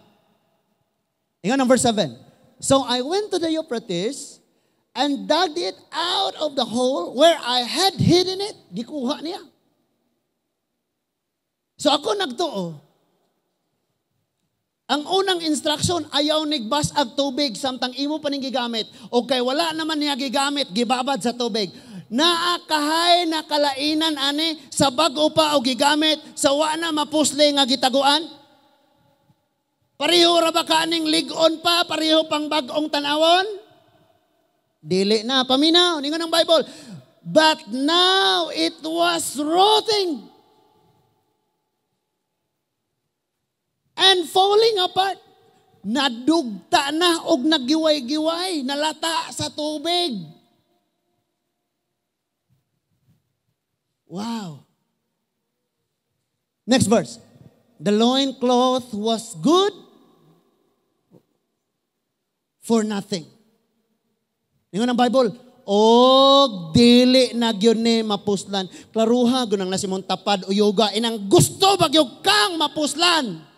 Ingon ang verse 7. So I went to the Euphrates and dug it out of the hole where I had hidden it. Gikuha niya. So ako nagtuo. Ang unang instruction, ayaw nigbas ag tubig samtang imo pa ning gigamit. O kay wala naman niya gigamit, gibabad sa tubig. Naakahay na kalainan ani sa bag-o pa o gigamit sa wa na mapusli nga gitaguan? Pareho ra ba kaning ligon pa? Pareho pang bag-ong tanawon? Dili na, paminaw. Ningon ang Bible. But now it was rotting and falling apart. Nadugta na og nagiway-giway, nalata sa tubig. Wow. Next verse. The loincloth was good for nothing. Ingon ang Bible, dili na gyud ni mapuslan. Klaruha gunang na Simon tapad o yoga inang gusto bagyog kang mapuslan.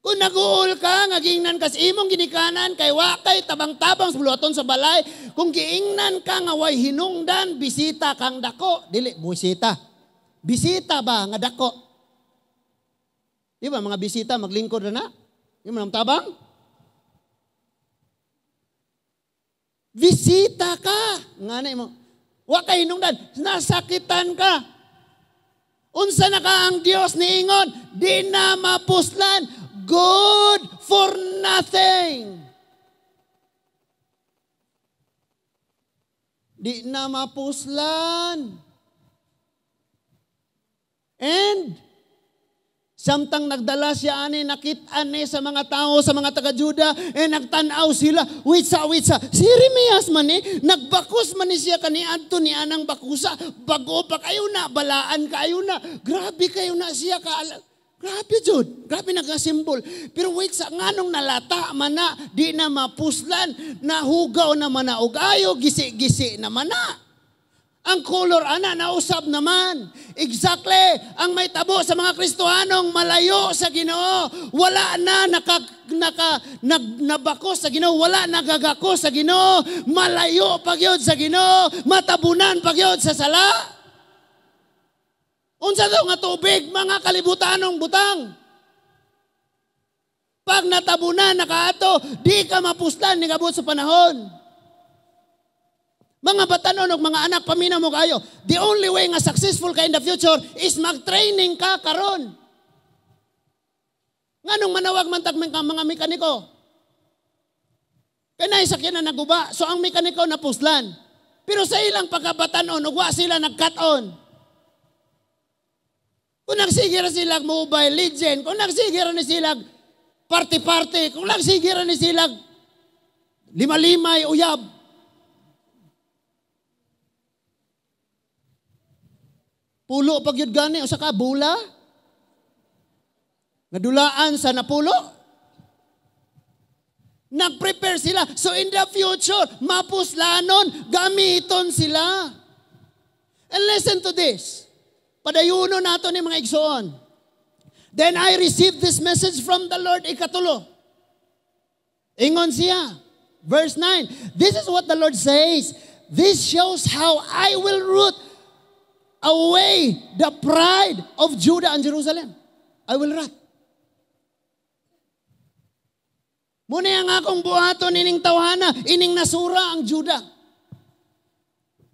Kung nag-uul ka, nga giingnan kas imong ginikanan, kay wakay tabang-tabang sa buluton sa balay, kung giingnan ka nga way hinungdan, bisita kang dako. Dili, bisita. Bisita ba nga dako? Di ba, mga bisita, maglingkod na na? Yung mga tabang? Bisita ka. Nga na mo. Wakay hinungdan, nasakitan ka. Unsa na ka ang Diyos ni Ingon, di na mapuslan. Good for nothing. Di na mapuslan. And samtang nagdala siya ani, nakit-an ni sa mga tao, sa mga taga-Juda, nagtanaw sila, witsa. Si Jeremias man nagbakos man ni siya kaniadto ni anang bakusa, bago pa kayo na, balaan kayo na, grabe kayo na siya Grabe jud, grabe nagasimbol. Pero wait sa nganong nalata man na, di na mapuslan, nahugaw naman na og ayo, gisi-gisi naman na. Ang color ana nausab naman. Exactly, ang may tabo sa mga Kristohanong malayo sa Ginoo. Wala na nabakos sa Ginoo, wala nagagakos sa Ginoo, malayo pagyod sa Ginoo, matabunan pagyod sa sala. Unsa daw nga tubig, mga kalibutanong butang. Pag natabunan, nakaato, di ka mapuslan, nigabot sa panahon. Mga batanon o mga anak, paminaw mo kayo. The only way nga successful ka in the future is mag-training ka karon. Nganong manawag man tag mga mekaniko? Kaya sakyan na naguba, so ang mekaniko napuslan. Pero sa ilang pagkabatanon, ugwa sila nagkat-on. Kung nagsigira sila Mobile Legend, kung nagsigira ni sila Parte-parte, kung lang sigiran ni sila, lima-limay, uyab. Pulo pag yun gani, o saka bula. Nadulaan sa napulo. Nag-prepare sila. So in the future, mapuslanon, gamiton sila. And listen to this. Padayuno nato ni mga igsoon. Then I received this message from the Lord, ikatulo. Ingon siya. Verse 9. This is what the Lord says. This shows how I will root away the pride of Judah and Jerusalem. I will rot. Muna yung akong buhaton, ining tawhana, ining nasura ang Judah.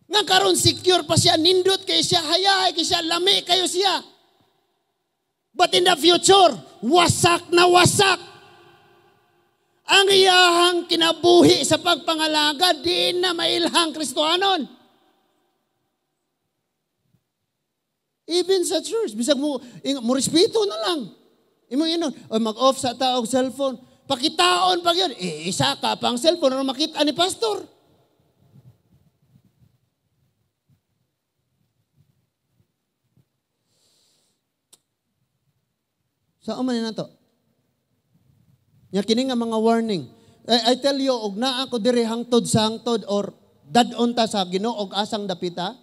Nga karon secure pa siya, nindot kayo siya, hayay kayo siya, lami kayo siya. But in the future, wasak na wasak. Ang iyahang kinabuhi sa pagpangalaga, di na mailhang Kristohanon. Even sa church, bisag mo respeto na lang. Imo inon, mag-off sa taog cellphone. Pakitaon pag yun, isa ka pang cellphone na makita ni pastor. Saan man na to? Nya kini nga mga warning. I tell you, og naa ako diri hangtod sa hangtod or dadon ta sa Ginoo og asang dapita.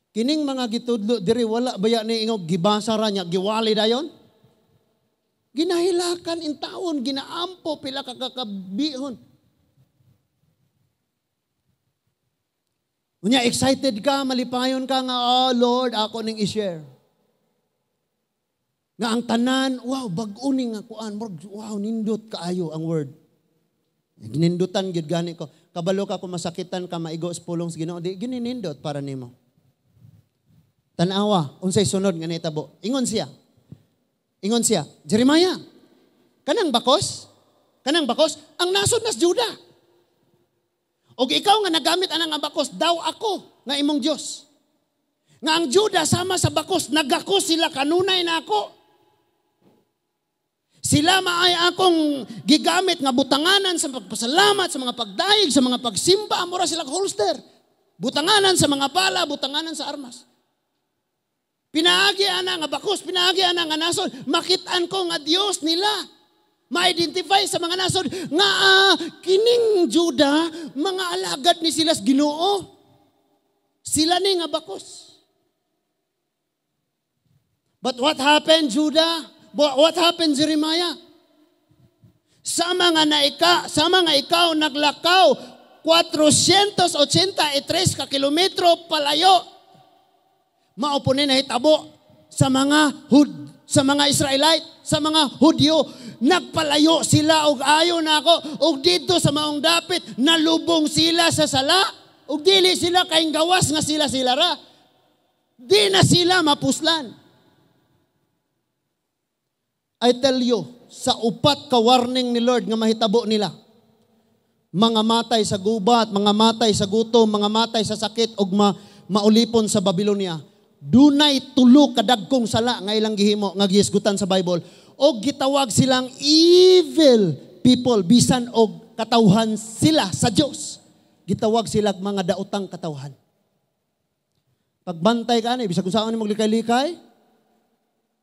Kining mga gitudlo diri wala baya ni ingog gibasa ra nya giwali dayon. Ginahilakan in taon, ginaampo pila ka kakabihon. Unya excited ka, malipayon ka nga, oh Lord, ako ning i-share. Nga ang tanan, wow, bag-uning nga kuan, wow, nindot kaayo ang word. Ginindutan gyud gani ko. Kabalo ka kung masakitan ka, maigo sa pulong sa Ginoo, di gininindot para nimo. Tanawa, unsay sunod nga nitabo. Ingon siya, Jeremiah, kanang bakos, ang nasod nas Judah. Og ikaw nga nagamit anang bakos, daw ako nga imong Dios. Nga ang Judah sama sa bakos, nagako sila kanunay na ako. Sila maay akong gigamit nga butanganan sa pagpasalamat, sa mga pagdaig, sa mga pagsimba, amora sila holster. Butanganan sa mga bala, butanganan sa armas. Pinaagi ana nga bakos, pinaagi ana nga nasod, makitaan ko nga Dios nila. Ma-identify sa mga nasod nga kining Judah, mga alagad ni sila sa Ginoo. Sila ni nga bakos. But what happened, Judah? What happened, Jeremiah? Sama nga ikaw naglakaw 483 ka kilometro palayo. Maupunin na hitabo sa mga Israelite, sa mga Hudyo, nagpalayo sila og ayo na ako, og dito sa maong dapit, nalubong sila sa sala, og dili sila kaing gawas nga sila ra. Di na sila mapuslan. I tell you, sa upat ka warning ni Lord nga mahitabo nila, mga matay sa gubat, mga matay sa gutom, mga matay sa sakit, og maulipon sa Babylonia, dunay tulo kadagkong sala nga ilang gihimo nga gihisgutan sa Bible og gitawag silang evil people bisan og katawhan sila sa Dios, gitawag sila mga daotang katawhan. Pagbantay ka ani bisag kung saan nimo likay-likay,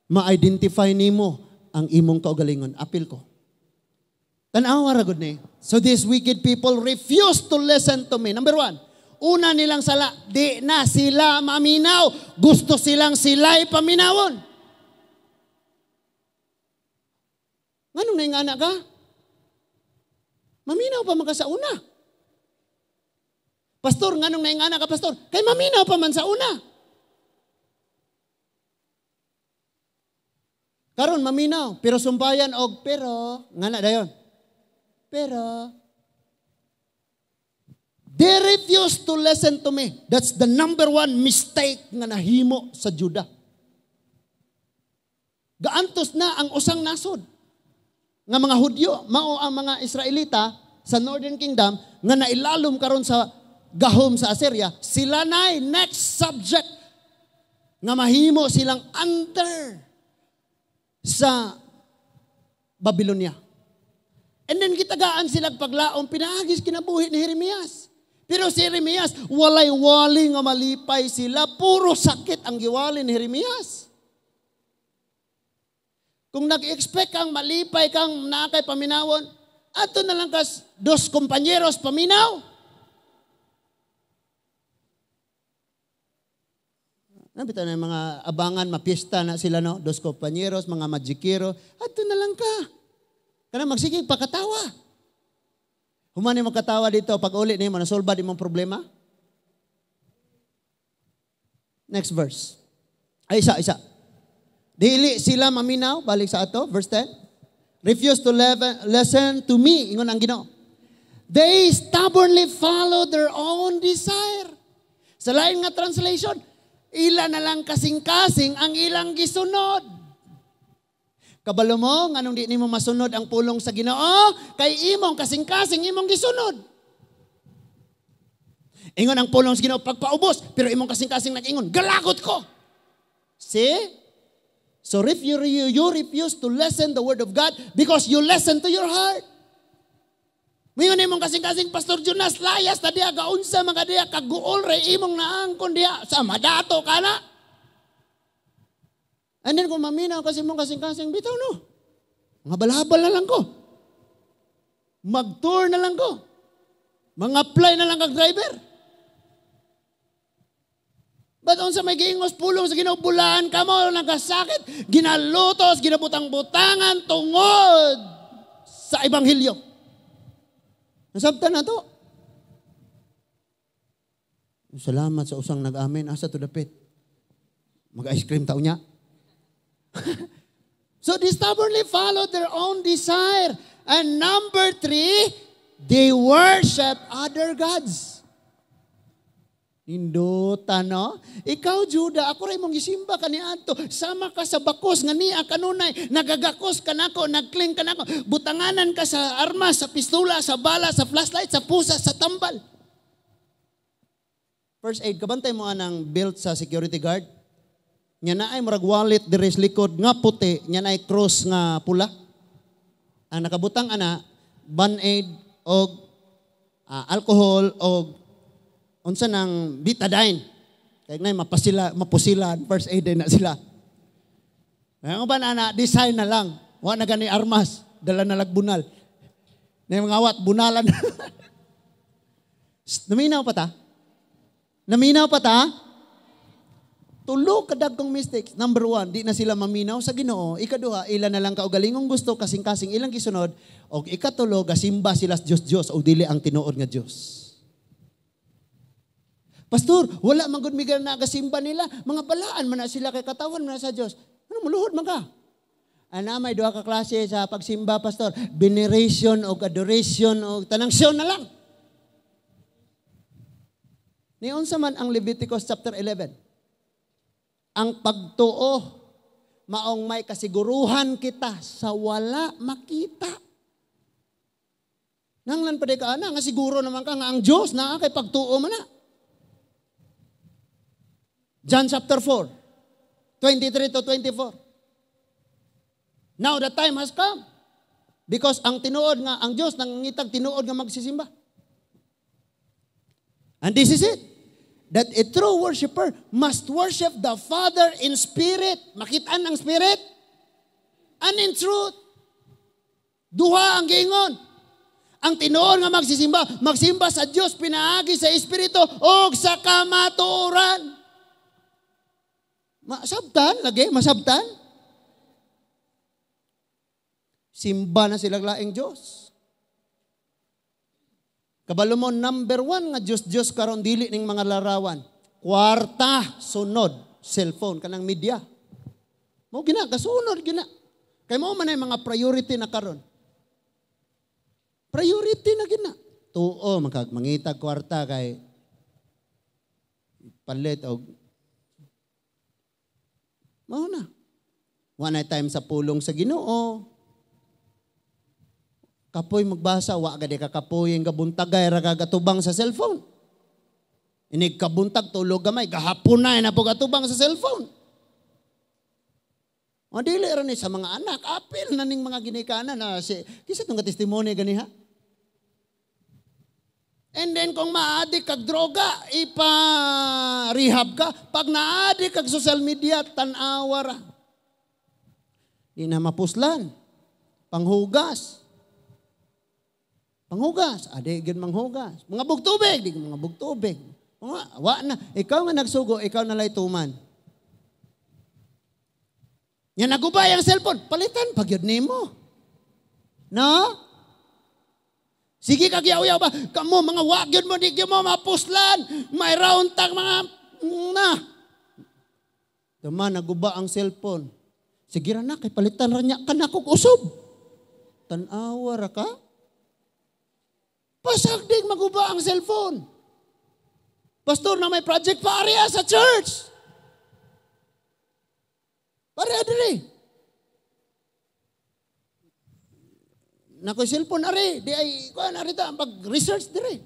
ma-identify nimo ang imong kaugalingon. Apil ko, tan-awa ra gud ni. So these wicked people refuse to listen to me. Number 1, una nilang sala, di na sila maminaw. Gusto silang sila'y paminawon. Nganong naingana ka? Maminaw pa man ka sa una. Pastor, nganong naingana ka, pastor? Kay maminaw pa man sa una. Karon maminaw, pero sumpayan og pero, ngana dayon. Pero, they refuse to listen to me. That's the number 1 mistake nga nahimo sa Judah. Gaantos na ang usang nasod nga mga Hudyo, mao ang mga Israelita sa Northern Kingdom nga nailalom karon sa gahom sa Assyria. Sila na next subject nga mahimo silang under sa Babylonia. And then gitagaan sila paglaom, pinaagis kinabuhi ni Jeremias. Pero si Jeremias, walay-wali nga malipay sila, puro sakit ang giwali ni Jeremias. Kung nag-expect kang malipay kang nakay paminawon, ato na lang kas dos kompanyeros paminaw. Nabita na yung mga abangan, mapista na sila, no? Dos kompanyeros, mga magikiro, ato na lang ka. Kana magsigig pakatawa. Humani mo katawa dito, pag ulit niyo, nasolba di mong problema. Next verse. Ay, isa. Dili sila maminaw, balik sa ato, verse 10. Refuse to listen to me, ingon ang Ginoo. They stubbornly follow their own desire. Sa lain nga translation, ila na lang kasing-kasing ang ilang gisunod. Kabalo mo, nganong di nimo masunod ang pulong sa Ginoo, kay imong kasing-kasing imong gisunod. Ingon ang pulong sa Ginoo pagpaubos, pero imong kasing-kasing nag-ingon, galagot ko. See? So if you refuse to listen the word of God because you listen to your heart. Ngayon imong kasing-kasing Pastor Jonas layas ta diya gaunsa mga diya kaguol re imong naangkon diya sa madato kana. And then kung maminaw kasi mong kasing-kasing bitaw no. Mga balabal na lang ko. Mag-tour na lang ko. Mag-apply na lang kag driver. Ba't unsa may giingos pulong sa ginubulaan ka mo nagkasakit, ginalutos, ginabutang-butangan tungod sa ebanghelyo. Nasabtan na to. Salamat sa usang nag-amen. Asa to dapit? Mag-ice cream tao niya. So they stubbornly followed their own desire. And number 3, they worship other gods. Induta, no? Ikaw, Juda, ako rin mong gisimba ka ni Anto. Sama ka sa bakos, nga niya kanunay. Nagagakos ka nako, nagkling ka nako. Butanganan ka sa armas, sa pistola, sa bala, sa flashlight, sa pusa, sa tambal. First aid, kabantay mo anang belt sa security guard. Nya na ay murag wallet diris likod nga puti, nya na ay cross nga pula. Ang nakabutang ana, Band-Aid og alcohol og unsa nang betadine. Kay nay mapusilan, first aid na sila. Ang ba na design na lang, wa na gani armas, dala na lagbunal. Nay mga awat bunalan. Naminaw pa ta? Naminaw pa ta? Tulo kadagkong mistakes. Number 1, di na sila maminaw sa Ginoo. Ikaduha, ila na lang kaugalingong gusto, kasing-kasing ilang gisunod. O ikatulo, gasimba sila Diyos o dili ang tinuod nga Diyos. Pastor, wala man gud migal na gasimba nila. Mga balaan man na sila kay katawan man na sa Diyos. Ano, muluhod man ka? Ana, may duha ka klase sa pagsimba, Pastor. Veneration o adoration o tanangsyon na lang. Niunsa man ang Leviticus chapter 11. Ang pagtuo, maong may kasiguruhan kita sa wala makita. Nanglan pa di ka nga siguro naman ka nga ang Diyos na kay pagtuo man na. John chapter 4, 23 to 24. Now the time has come. Because ang tinuod nga, ang Diyos nangangitag tinuod nga magsisimba. And this is it. That a true worshiper must worship the Father in spirit. Makitaan ang spirit. And in truth. Duha ang giingon. Ang tinuod nga magsimba sa Diyos, pinaagi sa Espiritu, o sa kamatuoran. Masabtan, lagi, masabtan. Simba na silang laing Diyos. Kabalo mo, number 1 nga Diyos karon dili ning mga larawan. Kwarta, sunod, cellphone, kanang media. Mo gina, kasunod gina. Kay mo man ay mga priority na karon. Priority na gina. Tuo, mangitag kwarta kay palit o mao na. One time sa pulong sa Ginoo. Kapoy magbasa, wa gadi ka kapoy nga buntagay ra kagatubang sa cellphone. Inig kabuntag tulog gamay, gahapon na po gatubang sa cellphone. O dili ra ni sa mga anak, apil na ning mga ginikanan na kisa tong testimony ganiha. And then kung maadik kag droga, ipa-rehab ka. Pag naadik kag social media, tan-awa ra. Di na mapuslan. Panghugas. Panghugas. Adi gid manghugas. Mga bugtubig, di mga bugtubig. Wa na. Ikaw nga nagsugo, ikaw na lay tuman. Yan nagubay ang cellphone, palitan pag yun nimo. No? Sige kagyaw-yaw ba? Kamu mga wagyon mo, di mo mapuslan. May round tag mga na. Tama, naguba ang cellphone. Sige ra na, kay palitan ra niya ka na kong usob. Tanawa ra ka? Pasagdig maguba ang cellphone. Pastor na may project pa area sa church. Pare diri. Nakoy cellphone ari, di ay kuan ari ta pag-research dire.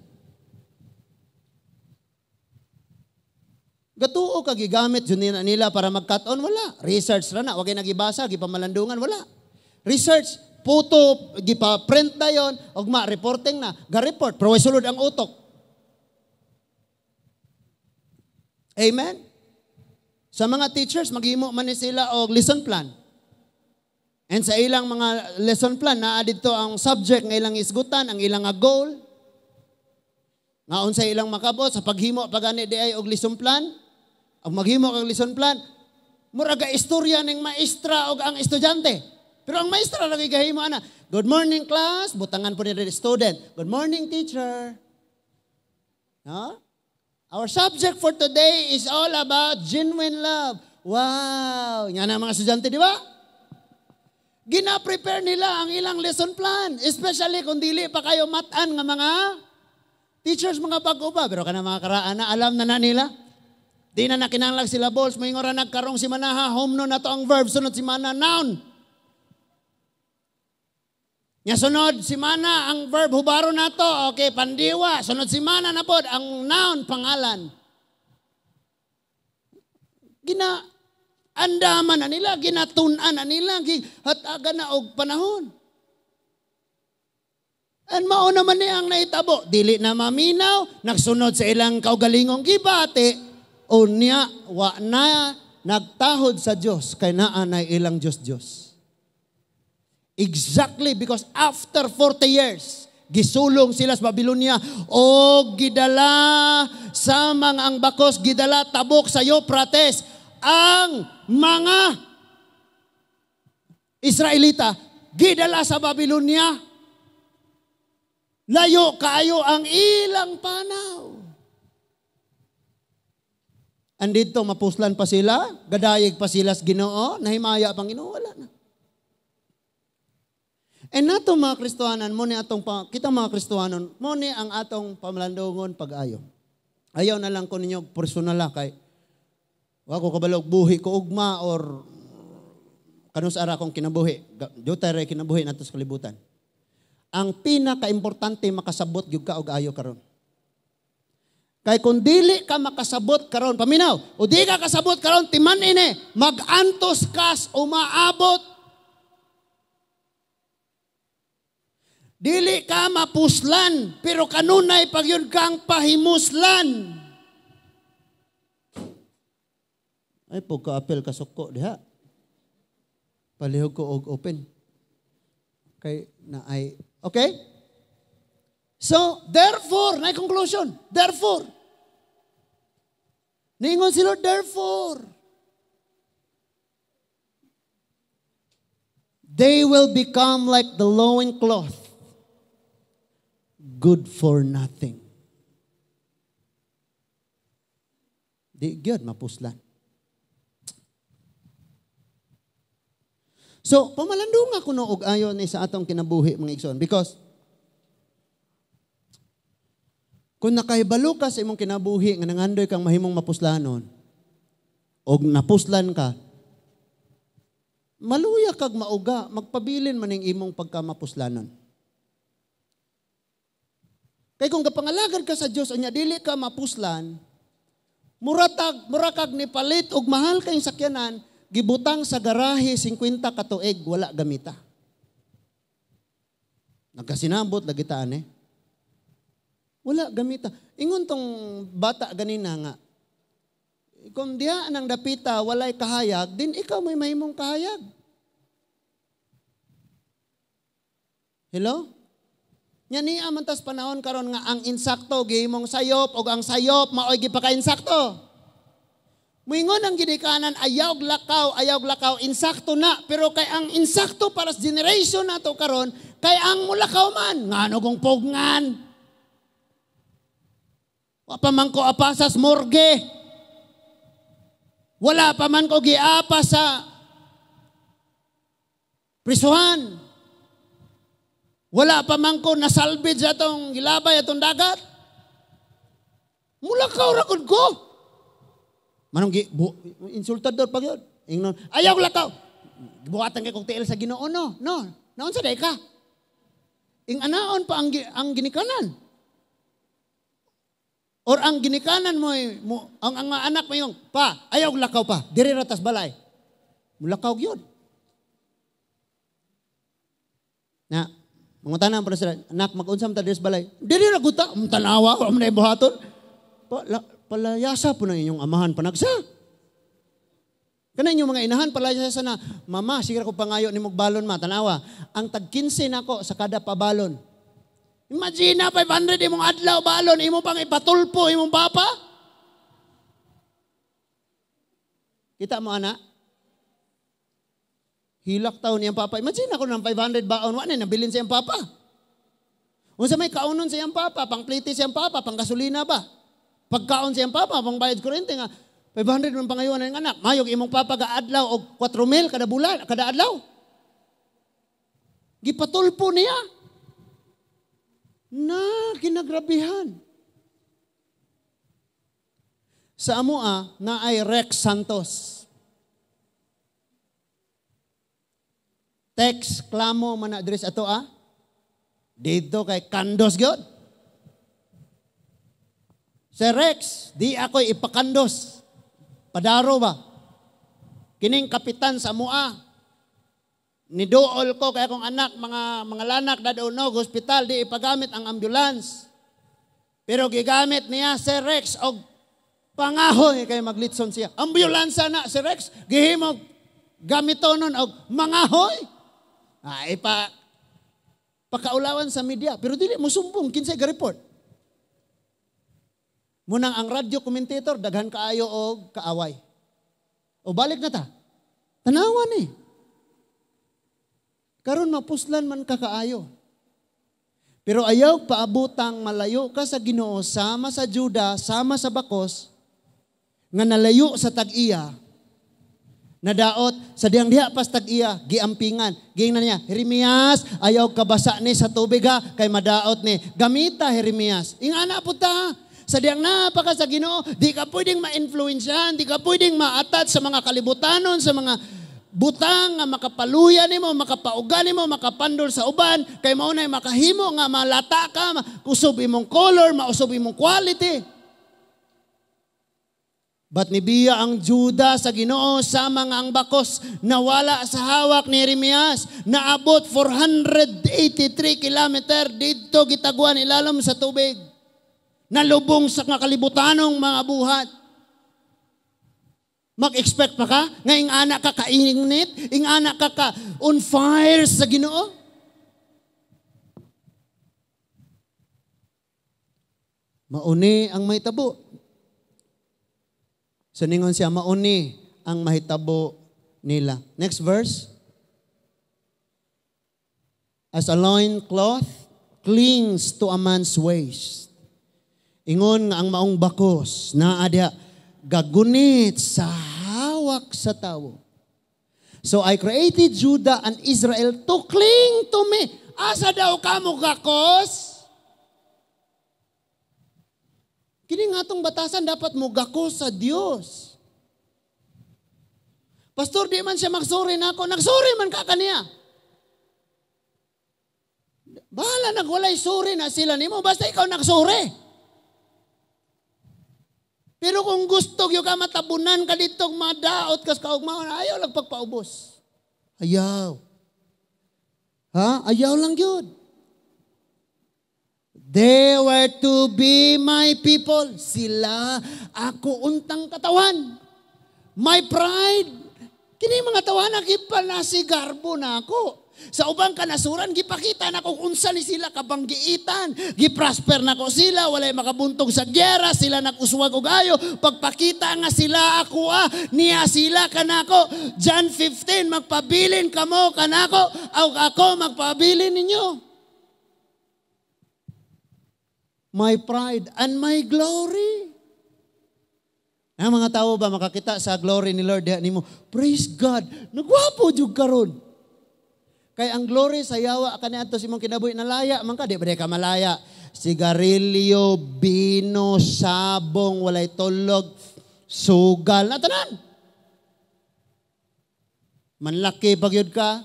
Gatuo ka gigamit yun nila para mag-cut-on, wala. Research ra na, wag nagibasa, gipamalandungan, wala. Research, photo, gipa-print na yon, ugma reporting na, ga-report, pero sulod ang utok. Amen? Sa mga teachers, maghimo man ni sila og lesson plan. And sa ilang mga lesson plan, naa dito ang subject ng ilang isgutan, ang ilang goal. Ngaon sa ilang makabot, sa paghimo, pagani di ay og lesson plan, ang maghimo kag lesson plan, muraga istorya ng maestra og ang estudyante. Pero ang maestra lagi gahimo ana, good morning class, butangan po ni student. Good morning teacher. No? Our subject for today is all about genuine love. Wow! Yan ang mga estudyante, di ba? Gina-prepare nila ang ilang lesson plan. Especially kung dili pa kayo matan nga mga teachers, mga bago-ba. Pero kana mga karaan na, alam na nila. Di na nakinanglag sila balls. May ngora nagkarong si manaha, home no na to ang verb. Sunod si mana, noun. Nya sunod si mana, ang verb, hubaro na to. Okay, pandiwa. Sunod si mana na pod, ang noun, pangalan. Andaman na nila, ginatunan na nila, hatagan na og panahon. And mao naman niya ang naitabo, dili na maminaw, nagsunod sa ilang kaugalingong gibati, o niya, wa na nagtahod sa Diyos, kay naa na ilang Diyos. Exactly, because after 40 years, gisulong sila sa Babylonia, o gidala sa mga ang bakos, gidala tabok sa Euphrates, ang mga Israelita gidala sa Babylonia. Layo kaayo ang ilang panaw. Andito mapuslan pa sila, gadayeg pa sila sa Ginoo, nahimaya pang Ginoo, wala na. And nato mga Kristohanan, mo ni atong kita mga Kristohanon, mo ni ang atong pamalandungon pag-ayo. Ayaw na lang ko ninyo personal kay wako kabalog buhi ko ugma or kanus ara kong kinabuhi. Jutay ray kinabuhi nato sa kalibutan. Ang pinaka-importante makasabot gyud ka og ayo karon. Kay kung dili ka makasabot karon, paminaw, o di ka kasabot karon timan ini, mag-antos kas umaabot. Dili ka mapuslan, pero kanunay pag yun kang pahimuslan. Ay, pagka-apel ka suko, diha. Palihog ko og open. Okay, na ay, okay? So, therefore, na conclusion, therefore. Ningon si Lord, therefore. They will become like the lowing cloth, good for nothing. Di gyud mapuslan. So, pamalandong ako no og ayon ni sa atong kinabuhi mga igsoon because kung nakahibalo ka sa imong kinabuhi nga nangandoy kang mahimong mapuslanon og napuslan ka, maluya kag mauga, magpabilin man ning imong pagkamapuslanon. Kay kung kapangalagad ka sa Dios unya dili ka mapuslan, murakag ni palit og mahal kayong sakyanan, gibutang sa garahe 50 ka tuig, wala gamita. Nagkasinabot lagi taan eh. Wala gamita. Ingon tong bata ganina nga, kung diha nang dapita walay kahayag, din ikaw may mahimong kahayag. Hello? Nya niya man tas panahon karon nga ang insakto gihimong sayop o ang sayop maoy gipaka-insakto. Muingon ang ginikanan ayaw lakaw, insakto na. Pero kay ang insakto para sa generation nato karon, kay ang mulakaw man, ngano kong pogngan. Wa pa man ko apa sa morgue. Wala pa man ko giapa sa prisuhan. Wala pa man ko nasalvage atong gilabay atong dagat. Mulakaw ra gud ko. Manong insultador pag yun. Ingnon, ayaw lakaw. Buhatan kay kong tiil sa Ginoo no. Naon sa day ka? Ing anaon pa ang ginikanan. Or ang ginikanan mo, ang anak mo yung, pa, ayaw lakaw pa. Diri ratas balay. Mulakaw yun. Na, mga tanang para sila, anak, mag-unsam ta diri sa balay. Diri raguta, tanawa, wala mo na buhaton. Palayasa po na inyong amahan panagsa. Kana inyong mga inahan, palayasa na, mama, sige ko pangayo ni magbalon ma, tanawa. Ang tag-15 nako sa kada pabalon. Imagine na, 500 imong adlaw balon, imong pang ipatulpo, imong papa. Kita mo anak? Hilak taon niyang papa. Imagine ako ng 500 baon, wala na, nabilin siyang papa. Unsa may kaunon siyang papa, pang pliti siyang papa, pang gasolina ba? Pagkaon siyang papa, pang bayad kurente nga, 500 ng pangayuan ng anak. Mayog imong papa ga adlaw og 4,000 kada bulan, kada adlaw. Gipatulpo niya. Na kinagrabihan. Sa amoa na ay Rex Santos. Text klamo man address ato dito kay Kandos gyud. Sir Rex, di ako ipakandos. Padaro ba? Kining kapitan sa amoa. Nidool ko kaya kong anak, mga lanak dadaunog, hospital, di ipagamit ang ambulance. Pero gigamit niya si Rex og pangahoy kay maglitson siya. Ambulance na si Rex, gihimog gamitonon og mangahoy. Pakaulawan sa media, pero dili mo sumbong kinsay ga report. Munang ang radio commentator daghan kaayo og kaaway. O balik na ta. Tanawan eh. Karon mapuslan man kakaayo. Pero ayaw paabutang malayo ka sa Ginoo, sama sa Juda, sama sa bakos, nga nalayo sa tag-iya, nadaot sa diyang diha pas tag-iya, giampingan. Giingnan niya, Jeremias, ayaw kabasa ni sa tubig kay madaot ni. Gamita Jeremias. Ingana po ta, sa diyang napaka sa Ginoo, di ka pwedeng ma-influensyahan, di ka pwedeng ma-attach sa mga kalibutanon, sa mga butang nga makapaluya nimo, makapauga nimo, makapandol sa uban, kay mao nay makahimo nga malata ka, kusob imong color, mausob imong quality. But nibiya ang Juda sa Ginoo sama nga ang bakos nawala sa hawak ni Jeremias, naabot 483 kilometer dito gitaguan ilalom sa tubig. Nalubong sa kalibutanong mga buhat. Mag-expect pa ka? Nga ing anak ka kainit? Ing anak ka on fire sa Ginoo? Mauni ang mahitabo. So ningon siya, mauni ang mahitabo nila. Next verse. As a loincloth clings to a man's waist. Ingon nga ang maong bakos na adya gagunit sa hawak sa tao. So I created Judah and Israel to cling to me. Asa daw kamo gakos? Kini nga tong batasan dapat mo gakos sa Dios. Pastor, di man siya magsuri na ako. Nagsuri man ka kaniya. Bahala, nagwalay suri na sila nimo. Basta ikaw nagsuri. Pero kung gusto yung ka matabunan ka dito, madaot kas kaugmaon, ayaw lang pagpaubos. Ayaw. Ha? Ayaw lang yun. They were to be my people. Sila, ako untang katawan. My pride. Kini mga tawanan, gipanasigarbo na ako. Sa ubang kanasuran, gipakita na kung unsa ni sila kabanggiitan. Giprosper na ko sila, walay makabuntog sa gyera, sila nag-uswag og ayo. Pagpakita nga sila ako niya sila kanako. John 15, magpabilin kamo kanako, o ako magpabilin ninyo. My pride and my glory. Ang mga tao ba makakita sa glory ni Lord ni mo? Praise God. Nagwapo jud karon. Kay ang glory sa yawa kaniadto si mong kinabuhi nalaya man ka di ba ka malaya. Sigarilyo, bino, sabong, walay tulog, sugal na tanan. Manlaki pagyud ka.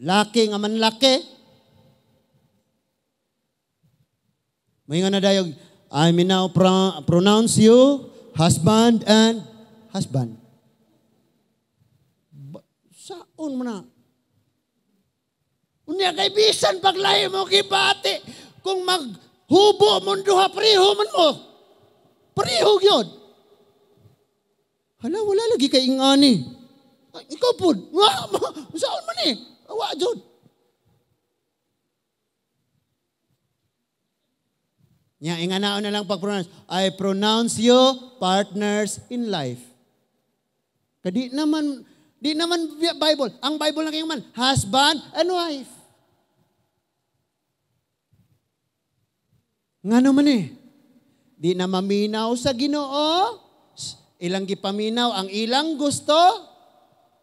Laki nga manlaki. May nga na dayog, I may now pronounce you husband and husband. Saon mo na? Unya kay bisan paglahi mo kibati kung maghubo mo duha priho man mo. Priho gyud. Hala wala lagi kay ingani. Ikaw pud. Saon man ni? Awa jud. Nya inganaon na lang pag-pronounce. I pronounce you partners in life. Kadi naman di naman Bible. Ang Bible lang yung man, husband and wife. Nga naman di na maminaw sa Ginoo, ilang gipaminaw ang ilang gusto,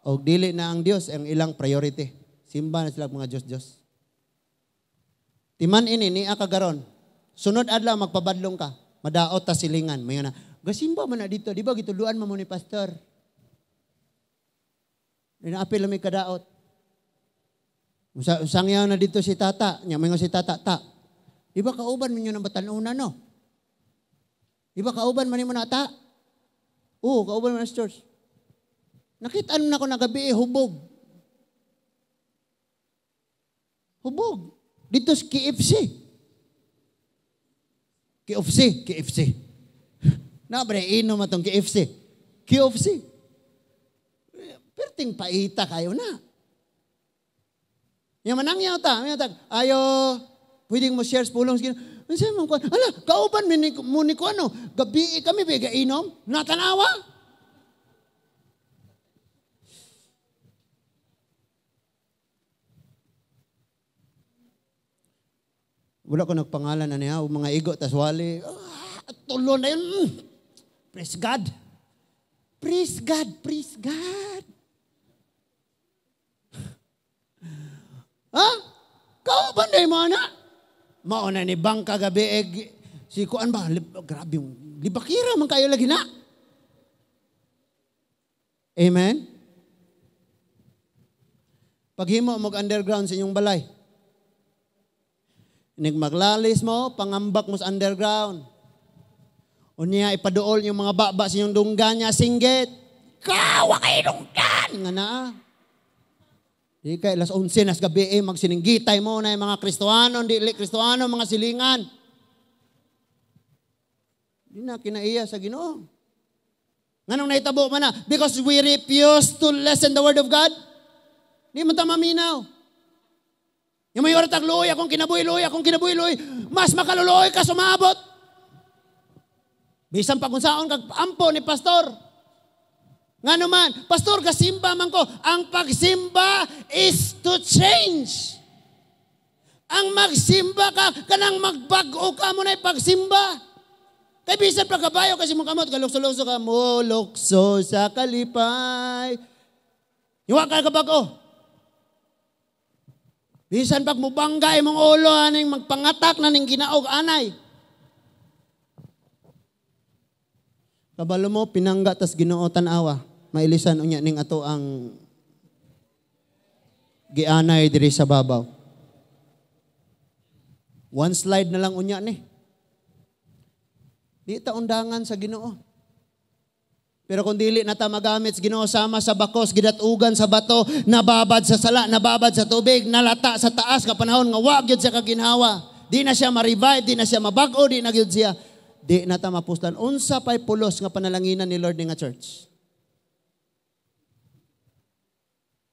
o dili na ang Dios ang ilang priority. Simba na sila mga Diyos. Timan ini ni akagaron. Sunod adlaw magpabadlong ka, madaot ta silingan. May na, gasimba man na dito, di ba gituluan mo ni pastor? Inaapil lang may kadaot. Sangyaw na dito si tata. Nya may si tata. Di ba kauban minyo ng batanunan no? Di ba kauban man mo na ta? Oo, kauban man sa church. Nakitaan na ko na gabi hubog. Hubog. Dito sa KFC. KFC. Nabre, inom atong KFC. KFC. Perting paita kayo na. Yung manangyaw ta. Ayo, pwedeng mo share pulong. Ala, kauban mo ni ko ano. Gabi kami biga inom. Natanawa. Wala ko nagpangalan na niya. Mga igo, taswali. Tulo na yun. Praise God. Praise God. Praise God. Ha? Kauban na mo na? Mauna ni bang kagabi si kuan ba? Grabe yung libakira man kayo lagi na. Amen? Paghimo mo underground sa inyong balay. Maglalis mo, pangambak mo sa underground. Unya ipaduol yung mga baba sa inyong dunggan niya, singgit. Kawa kayo dunggan! Nga na. Di kay las 11 nas gabi magsininggitay mo na yung mga Kristohano, dili Kristohano, mga silingan. Di na kinaiya sa Ginoo. Nganong nahitabo man na? Because we refuse to listen the word of God. Di man ta maminaw. Yung may oras tagluoy, akong kinabuhi-luoy, mas makaluloy ka sumabot. Bisan pa kung saan kag ampo ni pastor. Nga naman, pastor, kasimba man ko. Ang pagsimba is to change. Ang magsimba ka, kanang magbago ka mo na pagsimba. Kaya bisan pa kabayo kasi mong kamot, kalukso-lukso ka mo, lukso sa kalipay. Iwa ka kabago. Bisan pag mubanggay mong ulo, aning magpangatak na ning ginaog anay. Kabalo mo, pinangga tas Ginoo tanawa. Mailisan unya ning ato ang gianay diri sa babaw. One slide na lang unya ni. Di ta undangan sa Ginoo. Pero kung dili na ta magamit sa Ginoo sama sa bakos, gidatugan sa bato, nababad sa sala, nababad sa tubig, nalata sa taas nga panahon nga wa gyud siya kaginhawa. Di na siya ma-revive, di na siya mabago, di na gyud siya. Di na ta mapuslan. Unsa pay pulos nga panalanginan ni Lord ni nga church?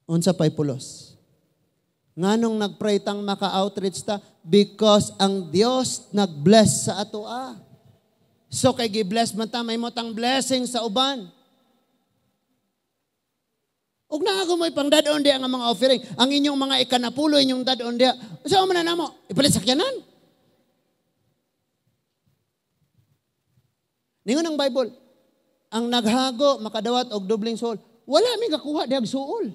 Unsa pay pulos? Nganong nagpray tang maka-outreach ta? Because ang Dios nag-bless sa atoa. So kay gi-bless man ta, may motang blessing sa uban. Ug naa ko mo'y pang dadon diya nga mga offering. Ang inyong mga ikanapulo, inyong dadon diya. Saan mo na namo? Ipalit sakyanan. Ningon ang Bible, ang naghago, makadawat og dobling soul. Wala may kakuha diya suol.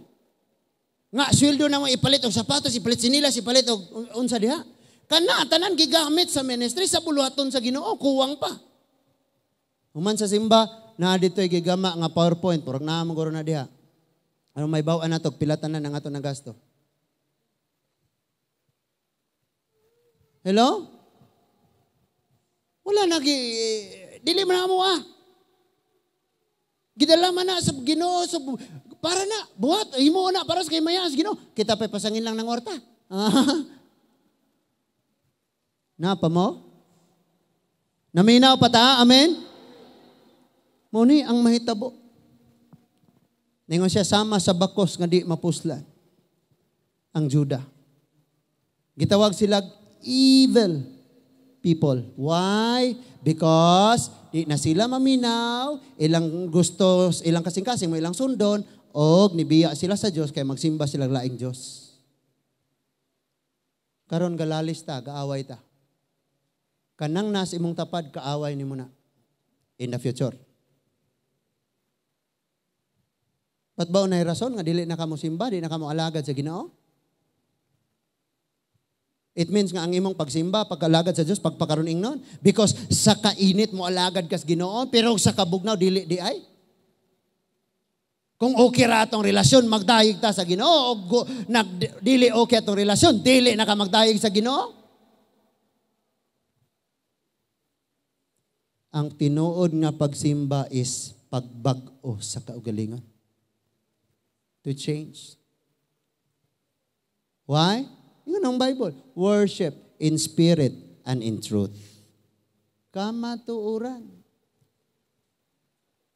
Nga, sweldo na mo ipalit og sapatos, ipalit sinilas, ipalit og unsa diha. Kana, tanan gigamit sa ministry, sa buluhaton sa Ginoo, kuwang pa. Human sa simba, na dito'y gigama nga PowerPoint, purag na maguro na diha. Ano may bawaan na to, pilatan na nga to na gasto. Hello? Wala na, dili man na mo Gidala man na sa Ginoo, para na, buhat, himo na, para sa kay maya, sa Ginoo. Kita pa'y pasangin lang ng orta. Napa mo? Naminaw pa ta, amen? Muni ang mahitabo. Ningon siya sama sa bakos nga di mapuslan. Ang Juda. Gitawag sila evil people. Why? Because di na sila maminaw, ilang gustos, ilang kasing-kasing, may ilang sundon, o nibiya sila sa Diyos kaya magsimba silang laing Diyos. Karon galalis ta, gaaway ta. Kanang nas imong tapad, kaaway ni mo na. In the future. Ba't ba unay rason nga dili na kamo simba, di na kamo alagad sa Ginoo? It means nga ang imong pagsimba, pagkalagad sa Diyos, pagpakaroning nun. Because sa kainit mo alagad kas Ginoo, pero sa kabugnaw dili di ay. Kung okay ra atong relasyon, magdayeg ta sa Ginoo, o dili okay atong relasyon, dili na ka magdayeg sa Ginoo. Ang tinuod nga pagsimba is pagbag-o sa kaugalingon. To change. Why? Yun ang Bible. Worship in spirit and in truth. Kamatuuran.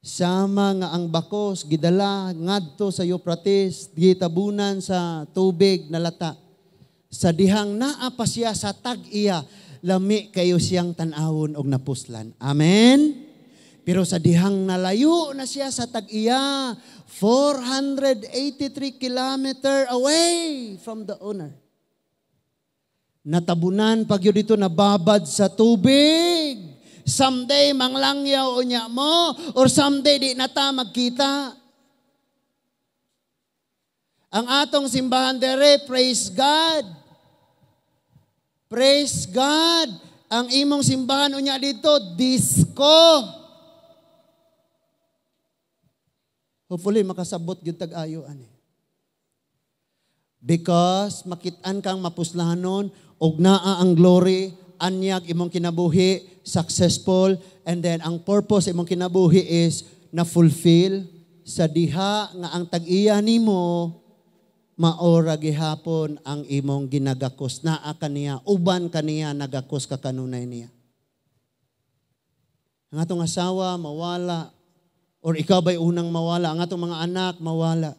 Sama nga ang bakos, gidala, ngadto sa Euphrates, gitabunan sa tubig na lata. Sa dihang naa pa siya sa tag-iya, lami kayo siyang tanawon og napuslan. Amen? Pero sa dihang nalayo na siya sa tag-iya, 483 kilometer away from the owner. Natabunan pag yun dito nababad sa tubig. Someday manglangyaw unya mo or someday di na ta magkita. Ang atong simbahan dere, praise God. Praise God. Ang imong simbahan unya dito, disco. Hopefully, makasabot yung tag-ayo. Because makitaan kang mapuslahanon, og naa ang glory, anyag imong kinabuhi, successful, and then ang purpose imong kinabuhi is na-fulfill sa diha nga ang tag-iya nimo, maora gihapon ang imong ginagakos. Naa kaniya, uban kaniya, nagakos ka kanunay niya. Ang atong asawa, mawala, or ikaw ba'y unang mawala? Ang atong mga anak, mawala.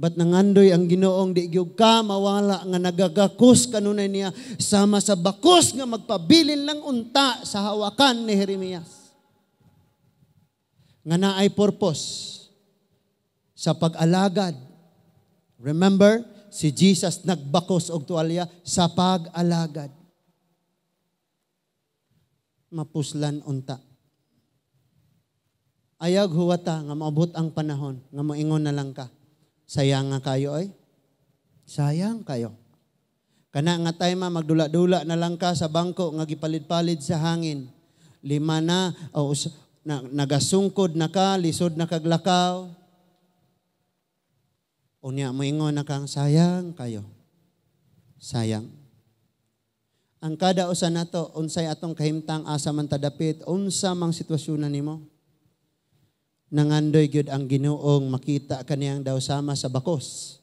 Ba't nangandoy ang Ginoong di gyud ka mawala nga nagagakos kanunay niya sama sa bakos nga magpabilin lang unta sa hawakan ni Jeremias. Nga naay purpose sa pag-alagad. Remember, si Jesus nagbakos og tuwalya sa pag-alagad. Mapuslan unta. Ayag huwata nga maabot ang panahon nga moingon na lang ka. Sayang nga kayo ay. Sayang kayo. Kana nga tayo magdula-dula na lang ka sa bangko nga gipalid-palid sa hangin. Lima na, nagasungkod na ka, lisod na kaglakaw. Unya moingon na kang sayang kayo. Sayang. Ang kada usa nato unsay atong kahimtang asa man tadapit, unsa mang sitwasyon nimo. Nangandoy gyud ang Ginoong makita kaniyang daw sama sa bakos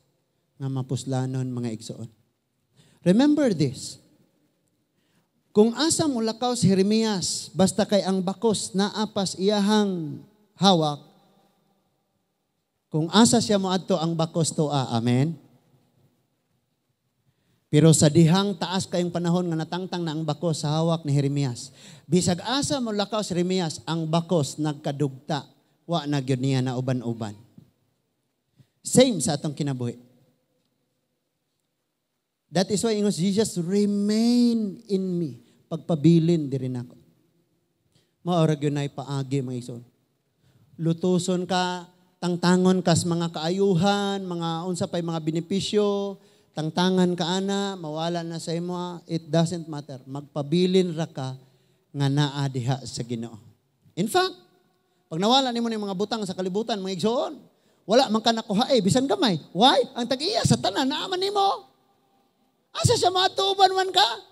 nga mapuslanon mga igsoon. Remember this. Kung asa mulakaw si Jeremias, basta kay ang bakos naapas iyahang hawak, kung asa siya moadto ang bakos toa, amen? Pero sa dihang taas kayong panahon nga natangtang na ang bakos sa hawak ni Jeremias, bisag asa mulakaw si Jeremias, ang bakos nagkadugta, wa na gyud niya na uban-uban. Same sa atong kinabuhi. That is why ingos Jesus, remain in me. Pagpabilin diri nako. Maora gyud nay paagi mga igsoon. Lutuson ka, tangtangon kas mga kaayuhan, mga unsa pay mga benepisyo, tangtangan ka ana, mawala na sa imo, it doesn't matter. Magpabilin ra ka nga naa diha sa Ginoo. In fact, pag nawala nimo ning mga butang sa kalibutan, mga igsoon, wala man ka nakuha bisan gamay. Why? Ang tag-iya sa tanan naaman nimo. Asa siya matuban man ka?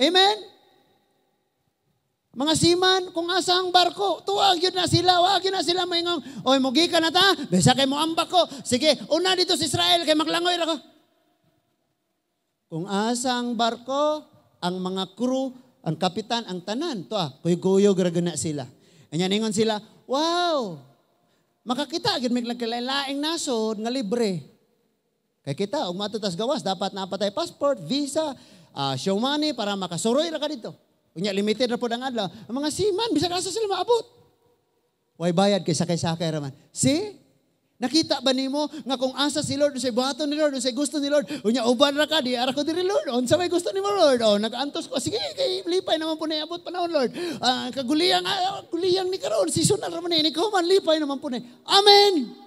Amen? Mga seaman, kung asa ang barko, tuwag yun na sila, wag yun na sila maingong, oy, mugi ka na ta, besa kay mo ambak ko, sige, una dito sa Israel, kay maglangoy ra ko. Kung asa ang barko, ang mga crew, ang kapitan, ang tanan, kuyog-kuyog ra na sila. Anya ningon sila, wow, makakita, gid may nagkalain-laing nasod, nga libre. Kaya kita, ug matutas gawas, dapat napatay passport, visa, show money para makasuroy ra ka dito. Unya limited ra pod ang adlaw. Ang mga seaman bisag asa sila maabot. Way bayad kay sakay-sakay ra man. See? Nakita ba nimo nga kung asa si Lord, unsay buhaton ni Lord, unsay gusto ni Lord, unya uban ra ka di ara ko diri Lord. Unsa may gusto nimo Lord? Nag-antos ko. Sige, kay lipay naman po na abot panahon Lord. Kaguliyang ni karon season na ra man ni ko man lipay naman po na. Amen.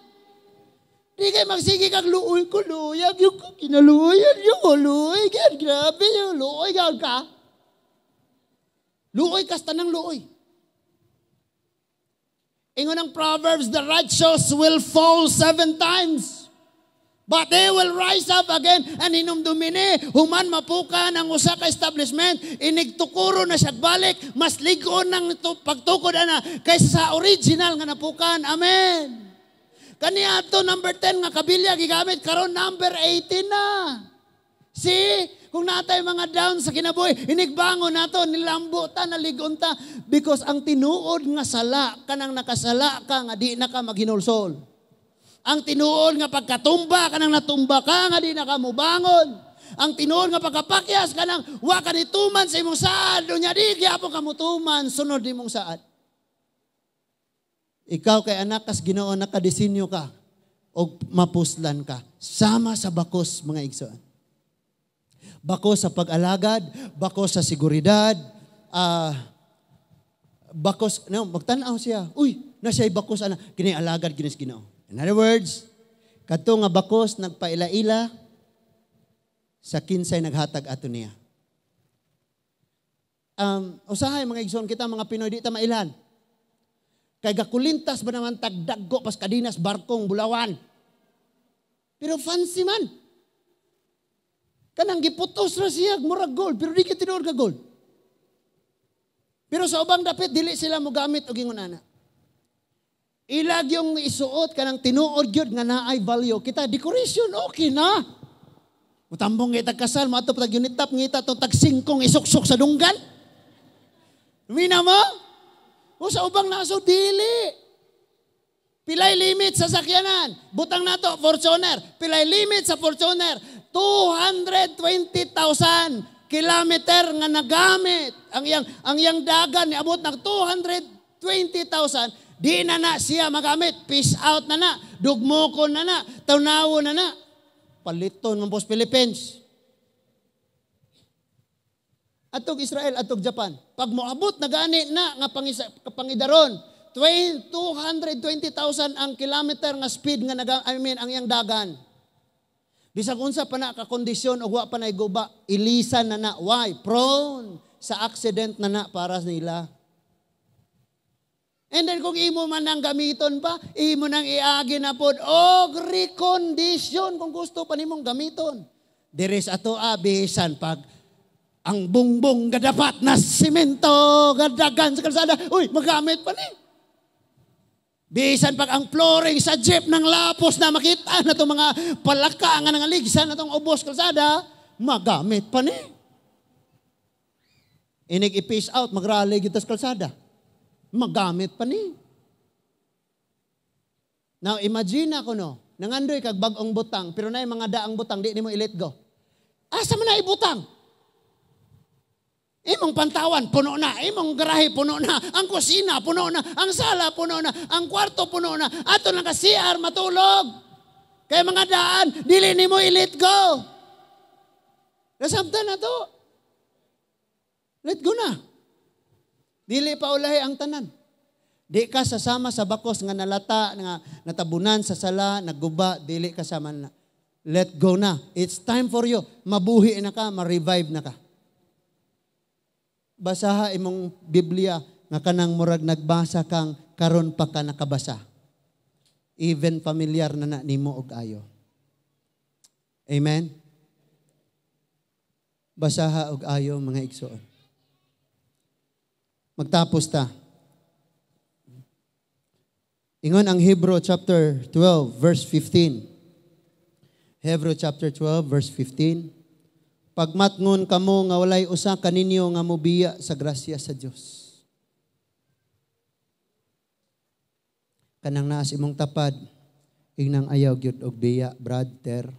Di kayo magsige kag luoy ko, luyag yung kinaluoyan yung luoy. Grabe yung luoy ka. Luoy kas tanang luoy. Ingon ang Proverbs, the righteous will fall 7 times. But they will rise up again. And hinumdumini, human mapukan ang usa ka establishment, inigtukuro na siya balik, mas ligon ng pagtukod na kaysa sa original nga napukan. Amen. Kaniya to number 10 nga kabilya gigamit karon number 18 na. See, kung natay mga down sa kinabuhi, inigbangon nato, nilambo ta, naligon ta, because ang tinuod nga sala, kanang nakasala ka, nga di na ka maghinulsol. Ang tinuod nga pagkatumba, kanang natumba ka, nga di na ka mubangon. Ang tinuod nga pagkapakyas, kanang wa ka nituman sa imong saad, dunya di gyapon ka mutuman, sunod imong saad. Ikaw kay anak kas Ginoo nakadesinyo ka o mapuslan ka. Sama sa bakos mga igsoon. Bakos sa pag-alagad, bakos sa seguridad, bakos, magtanaw siya. Uy, nasa'y bakos, kini alagad, ginis Ginoo. In other words, kadto nga bakos nagpaila-ila, sa kinsay naghatag ato niya. Usahay mga igsoon kita, mga Pinoy, di ta mailan. Kay gakulintas ba naman tagdaggo pas kadinas barkong bulawan. Pero fancy man. Kanang giputos ra siya murag gold pero di ka tinuod ka gold. Pero sa ubang dapit dili sila mo gamit og ingon ana. Ilag yung isuot kanang tinuod gyud nga naay value. Kita decoration okay na. Utambong kita kasal mato pag unit tap ngita to tag 5 isuksok sa dunggan. Mina mo? O sa ubang naso, dili. Pilay limit sa sakyanan. Butang nato, Fortuner. Pilay limit sa Fortuner. 220,000 kilometer nga nagamit. Ang yang dagan, niabot ng 220,000. Di na siya magamit. Peace out na. Dugmokon na. Tawnawo na. Paliton ng Philippines. Atog Israel, atog Japan. Pag moabot na gani na nga pangidaron, 220,000 ang kilometer nga speed nga ang yang dagan. Bisag unsa pa na ka kondisyon o wa pa na guba, ilisan na. Why? Prone sa accident na para nila. And then kung imo man nang gamiton pa, imo nang iagi na pod og recondition kung gusto pa nimong gamiton. Diris ato bisan pag ang bungbong gadapat na simento, gadagan sa kalsada, uy, magamit pa ni. Bisan pag ang flooring sa jeep ng lapos na makita na itong mga palaka nga nangaligsan na itong ubos kalsada, magamit pa ni. Inig i-peace out, magrally kita sa kalsada. Magamit pa ni. Now, imagine ako nangandoy kag bagong butang, pero na yung mga daang butang, di mo i-let go. Asa man na ibutang? Imong pantawan, puno na. Imong garahe, puno na. Ang kusina, puno na. Ang sala, puno na. Ang kwarto, puno na. Ato lang ka CR, matulog. Kaya mga daan, dili ni mo i-let go. Nasabda na to. Let go na. Dili pa ulahi ang tanan. Di ka sasama sa bakos nga nalata, nga natabunan sa sala, nagguba, dili kasama na. Let go na. It's time for you. Mabuhi na ka, ma-revive na ka. Basaha imong Biblia nga kanang murag nagbasa kang karon pa ka nakabasa. Even familiar na nimo og ayo. Amen. Basaha og ayo mga igsoon. Magtapos ta. Ingon ang Hebrew chapter 12 verse 15. Hebrew chapter 12 verse 15. Pagmatngon kamo nga walay usa kaninyo nga mobiya sa grasya sa Dios. Kanang naas imong tapad, ingnang ayaw gyud og biya, brother.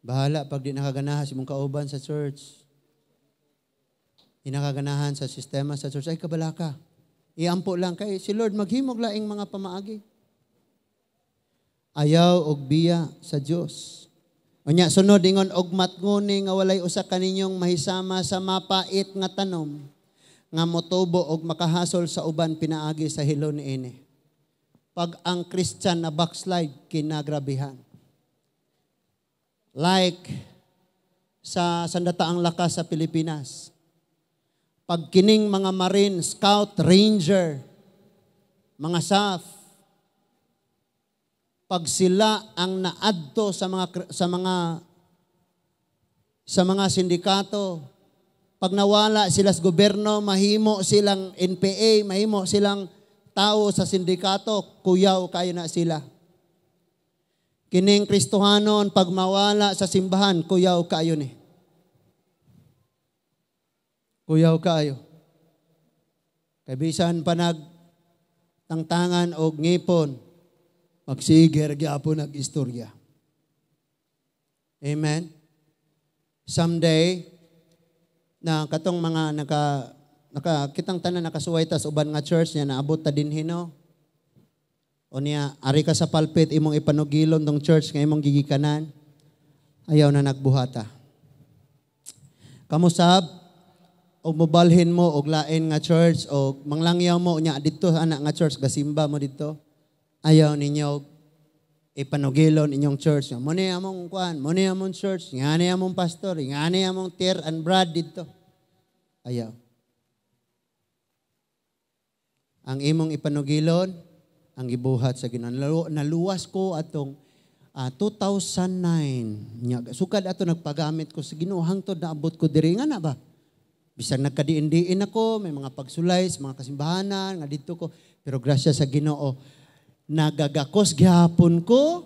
Bahala pag di nakaganahan imong kauban sa church. Di nakaganahan sa sistema sa church, ay kabalaka. Iampo lang kay si Lord maghimog laing mga pamaagi. Ayaw og biya sa Dios. Unya sunod ingon og matnguni nga walay usa kaninyong mahisama sa mapait nga tanom nga motubo og makahasol sa uban pinaagi sa hilon niini. Pag ang Christian na backslide kinagrabihan. Like sa sandataang lakas sa Pilipinas. Pag kining mga Marine, Scout, Ranger, mga SAF, pag sila ang naadto sa mga sindikato, pag nawala sila sa gobyerno, mahimo silang NPA, mahimo silang tao sa sindikato, kuyaw kayo na sila. Kining Kristohanon, pag mawala sa simbahan, kuyaw kayo ni. Kuyaw kayo. Kabisan pa tangtangan o ngipon, magsigir gyapon nag-istorya. Amen. Someday na katong mga kitang tanan nakasuway ta sa uban nga church niya naabot ta dinhi no. O niya ari ka sa pulpit imong ipanugilon tong church nga imong gigikanan. Ayaw na nagbuhata. Kamusab og mobalhin mo og lain nga church og manglangyaw mo nya didto anak nga church gasimba mo didto. Ayaw ninyo ipanugilon inyong church. Muna among kuan, muna among church, ngani among pastor, ngani among Tier and Brad dito. Ayaw. Ang imong ipanugilon, ang gibuhat sa Ginoo. Naluwas ko atong 2009. Sukad ato nagpagamit ko sa Ginoo hangtod naabot ko diri nga na ba? Bisan nagkadiin-diin ako, may mga pagsulay, mga kasimbahanan, nga dito ko. Pero grasya sa Ginoo, nagagakos gihapon ko,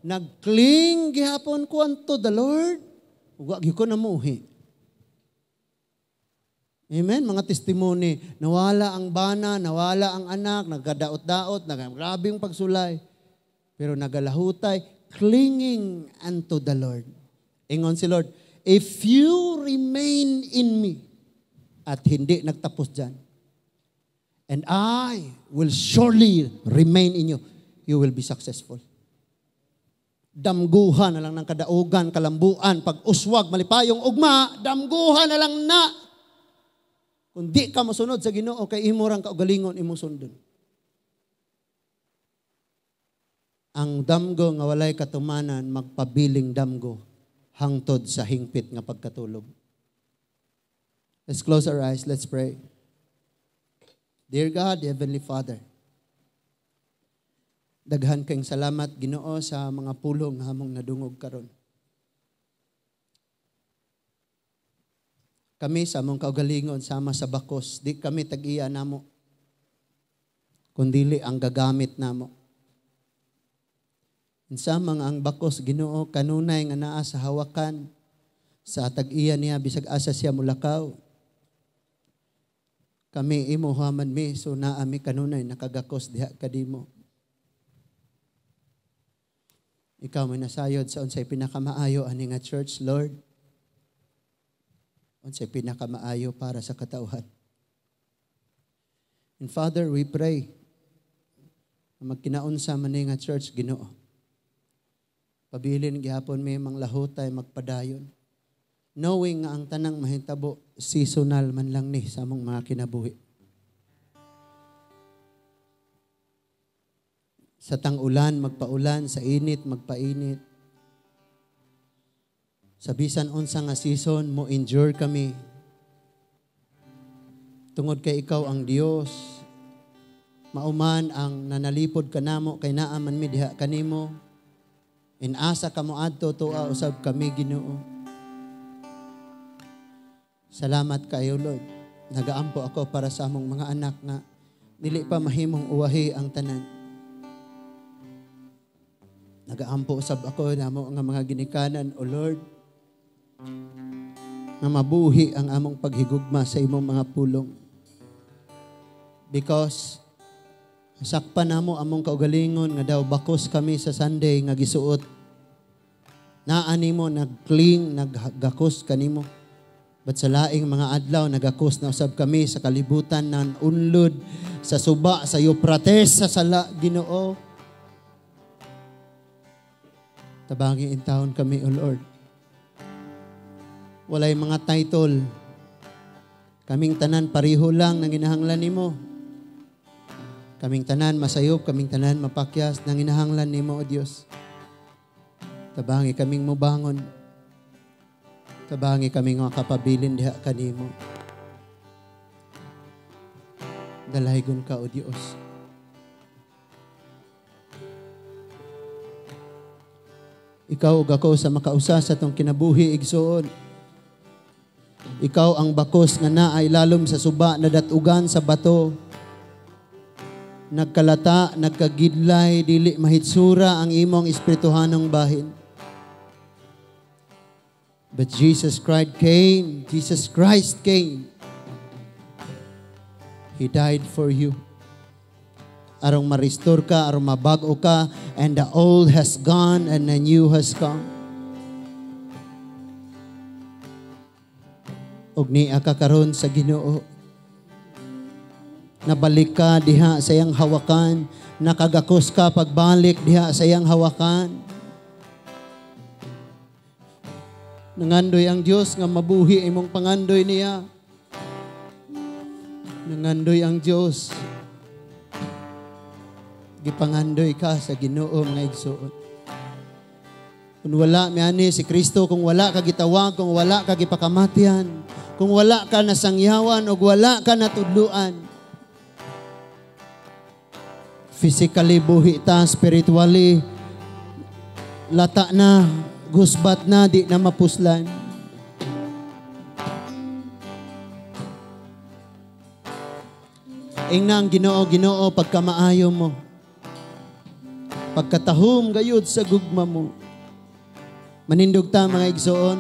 nagkling gihapon ko unto the Lord. Wag ko namuhi. Amen, mga testimony. Nawala ang bana, nawala ang anak, nagkadaot-daot, naggrabing pagsulay. Pero nagalahutay, clinging unto the Lord. Ingon si Lord, if you remain in me, at hindi nagtapos dyan, and I will surely remain in you. You will be successful. Damguhan na lang ng kadaugan, kalambuan, pag-uswag, malipayong ugma, damguhan na lang na. Kung di ka masunod sa Ginoo, kay imurang kaugalingon imong sundon. Ang damgo nga walay katumanan, magpabiling damgo, hangtod sa hingpit nga pagkatulog. Let's close our eyes, let's pray. Dear God, Heavenly Father, Daghan kayong salamat, Ginoo, sa mga pulong hamong nadungog karon. Kami sa among kaugalingon sama sa bakos, di kami tag-iya namo, kundili ang gagamit namo. Sa mga ang bakos, Ginoo, kanunay nga naa sa hawakan, sa tag-iya niya, bisag asa siya mulakaw. Kami imo human mi, so naami kanunay nakagakos diha kadimo. Ikaw may nasayod sa unsay pinakamaayo ani nga church, Lord. Unsay pinakamaayo para sa katauhan. And Father, we pray na magkinaunsa man ni nga church, Ginoo. Pabilin gihapon may manglahutay magpadayon. Knowing nga ang tanang mahitabo, seasonal man lang ni sa among mga kinabuhi. Sa tang-ulan, magpaulan. Sa init, magpainit. Sa bisan unsa nga season, mo endure kami. Tungod kay ikaw ang Dios. Mauman ang nanalipod kanamo kay naaman mi diha kanimo. Inasa kamo adto tuwa usab kami, Ginoo. Salamat kayo, Lord. Nagaampo ako para sa among mga anak nga dili pa mahimong uwahi ang tanan. Nagaampo usab ako namo nga mga ginikanan, O Lord, nga mabuhi ang among paghigugma sa imong mga pulong. Because sakpan namo among kaugalingon nga daw bakos kami sa Sunday nga gisuot. Naani mo nagcling, naggakos kanimo. But sa laing mga adlaw nagakos na usab kami sa kalibutan ng unlod, sa suba, sa Euphrates, sa sala, Ginoo. Tabangi in taon kami, O Lord. Walay mga title. Kaming tanan pariho lang nang ginahanglan nimo. Kaming tanan masayop, kaming tanan mapakyas nang ginahanglan nimo, O Dios. Tabangi kaming mubangon. Tabangi kaming makapabilin diha kanimo. Dalaygon ka, O Dios. Ikaw ug ako sa makausa sa tong kinabuhi igsoon. Ikaw ang bakos nga naay lalom sa suba nadatugan sa bato. Nagkalata, nagkagidlay, dili mahitsura ang imong espirituhanong bahin. But Jesus Christ came. Jesus Christ came. He died for you. Arong ma-restore ka, arong mabago ka, and the old has gone and the new has come. Og niya ka karon sa Ginoo. Nabalik ka diha sa iyang hawakan, nakagakos ka pagbalik diha sa iyang hawakan. Nangandoy ang Dios nga mabuhi imong pangandoy niya. Nangandoy ang Dios. Gipangandoy ka sa Ginoo nga igsoon. Kung wala miani si Kristo, kung wala ka gitawag, kung wala ka gipakamatian, kung wala ka nasangyawan o wala ka natudluan, physically buhi ta, spiritually lata na, gusbat na, di na mapuslan. Ingnang Ginoo, Ginoo, pagkamaayo mo, pagkatahom gayud sa gugma mo. Manindog ta mga igsoon.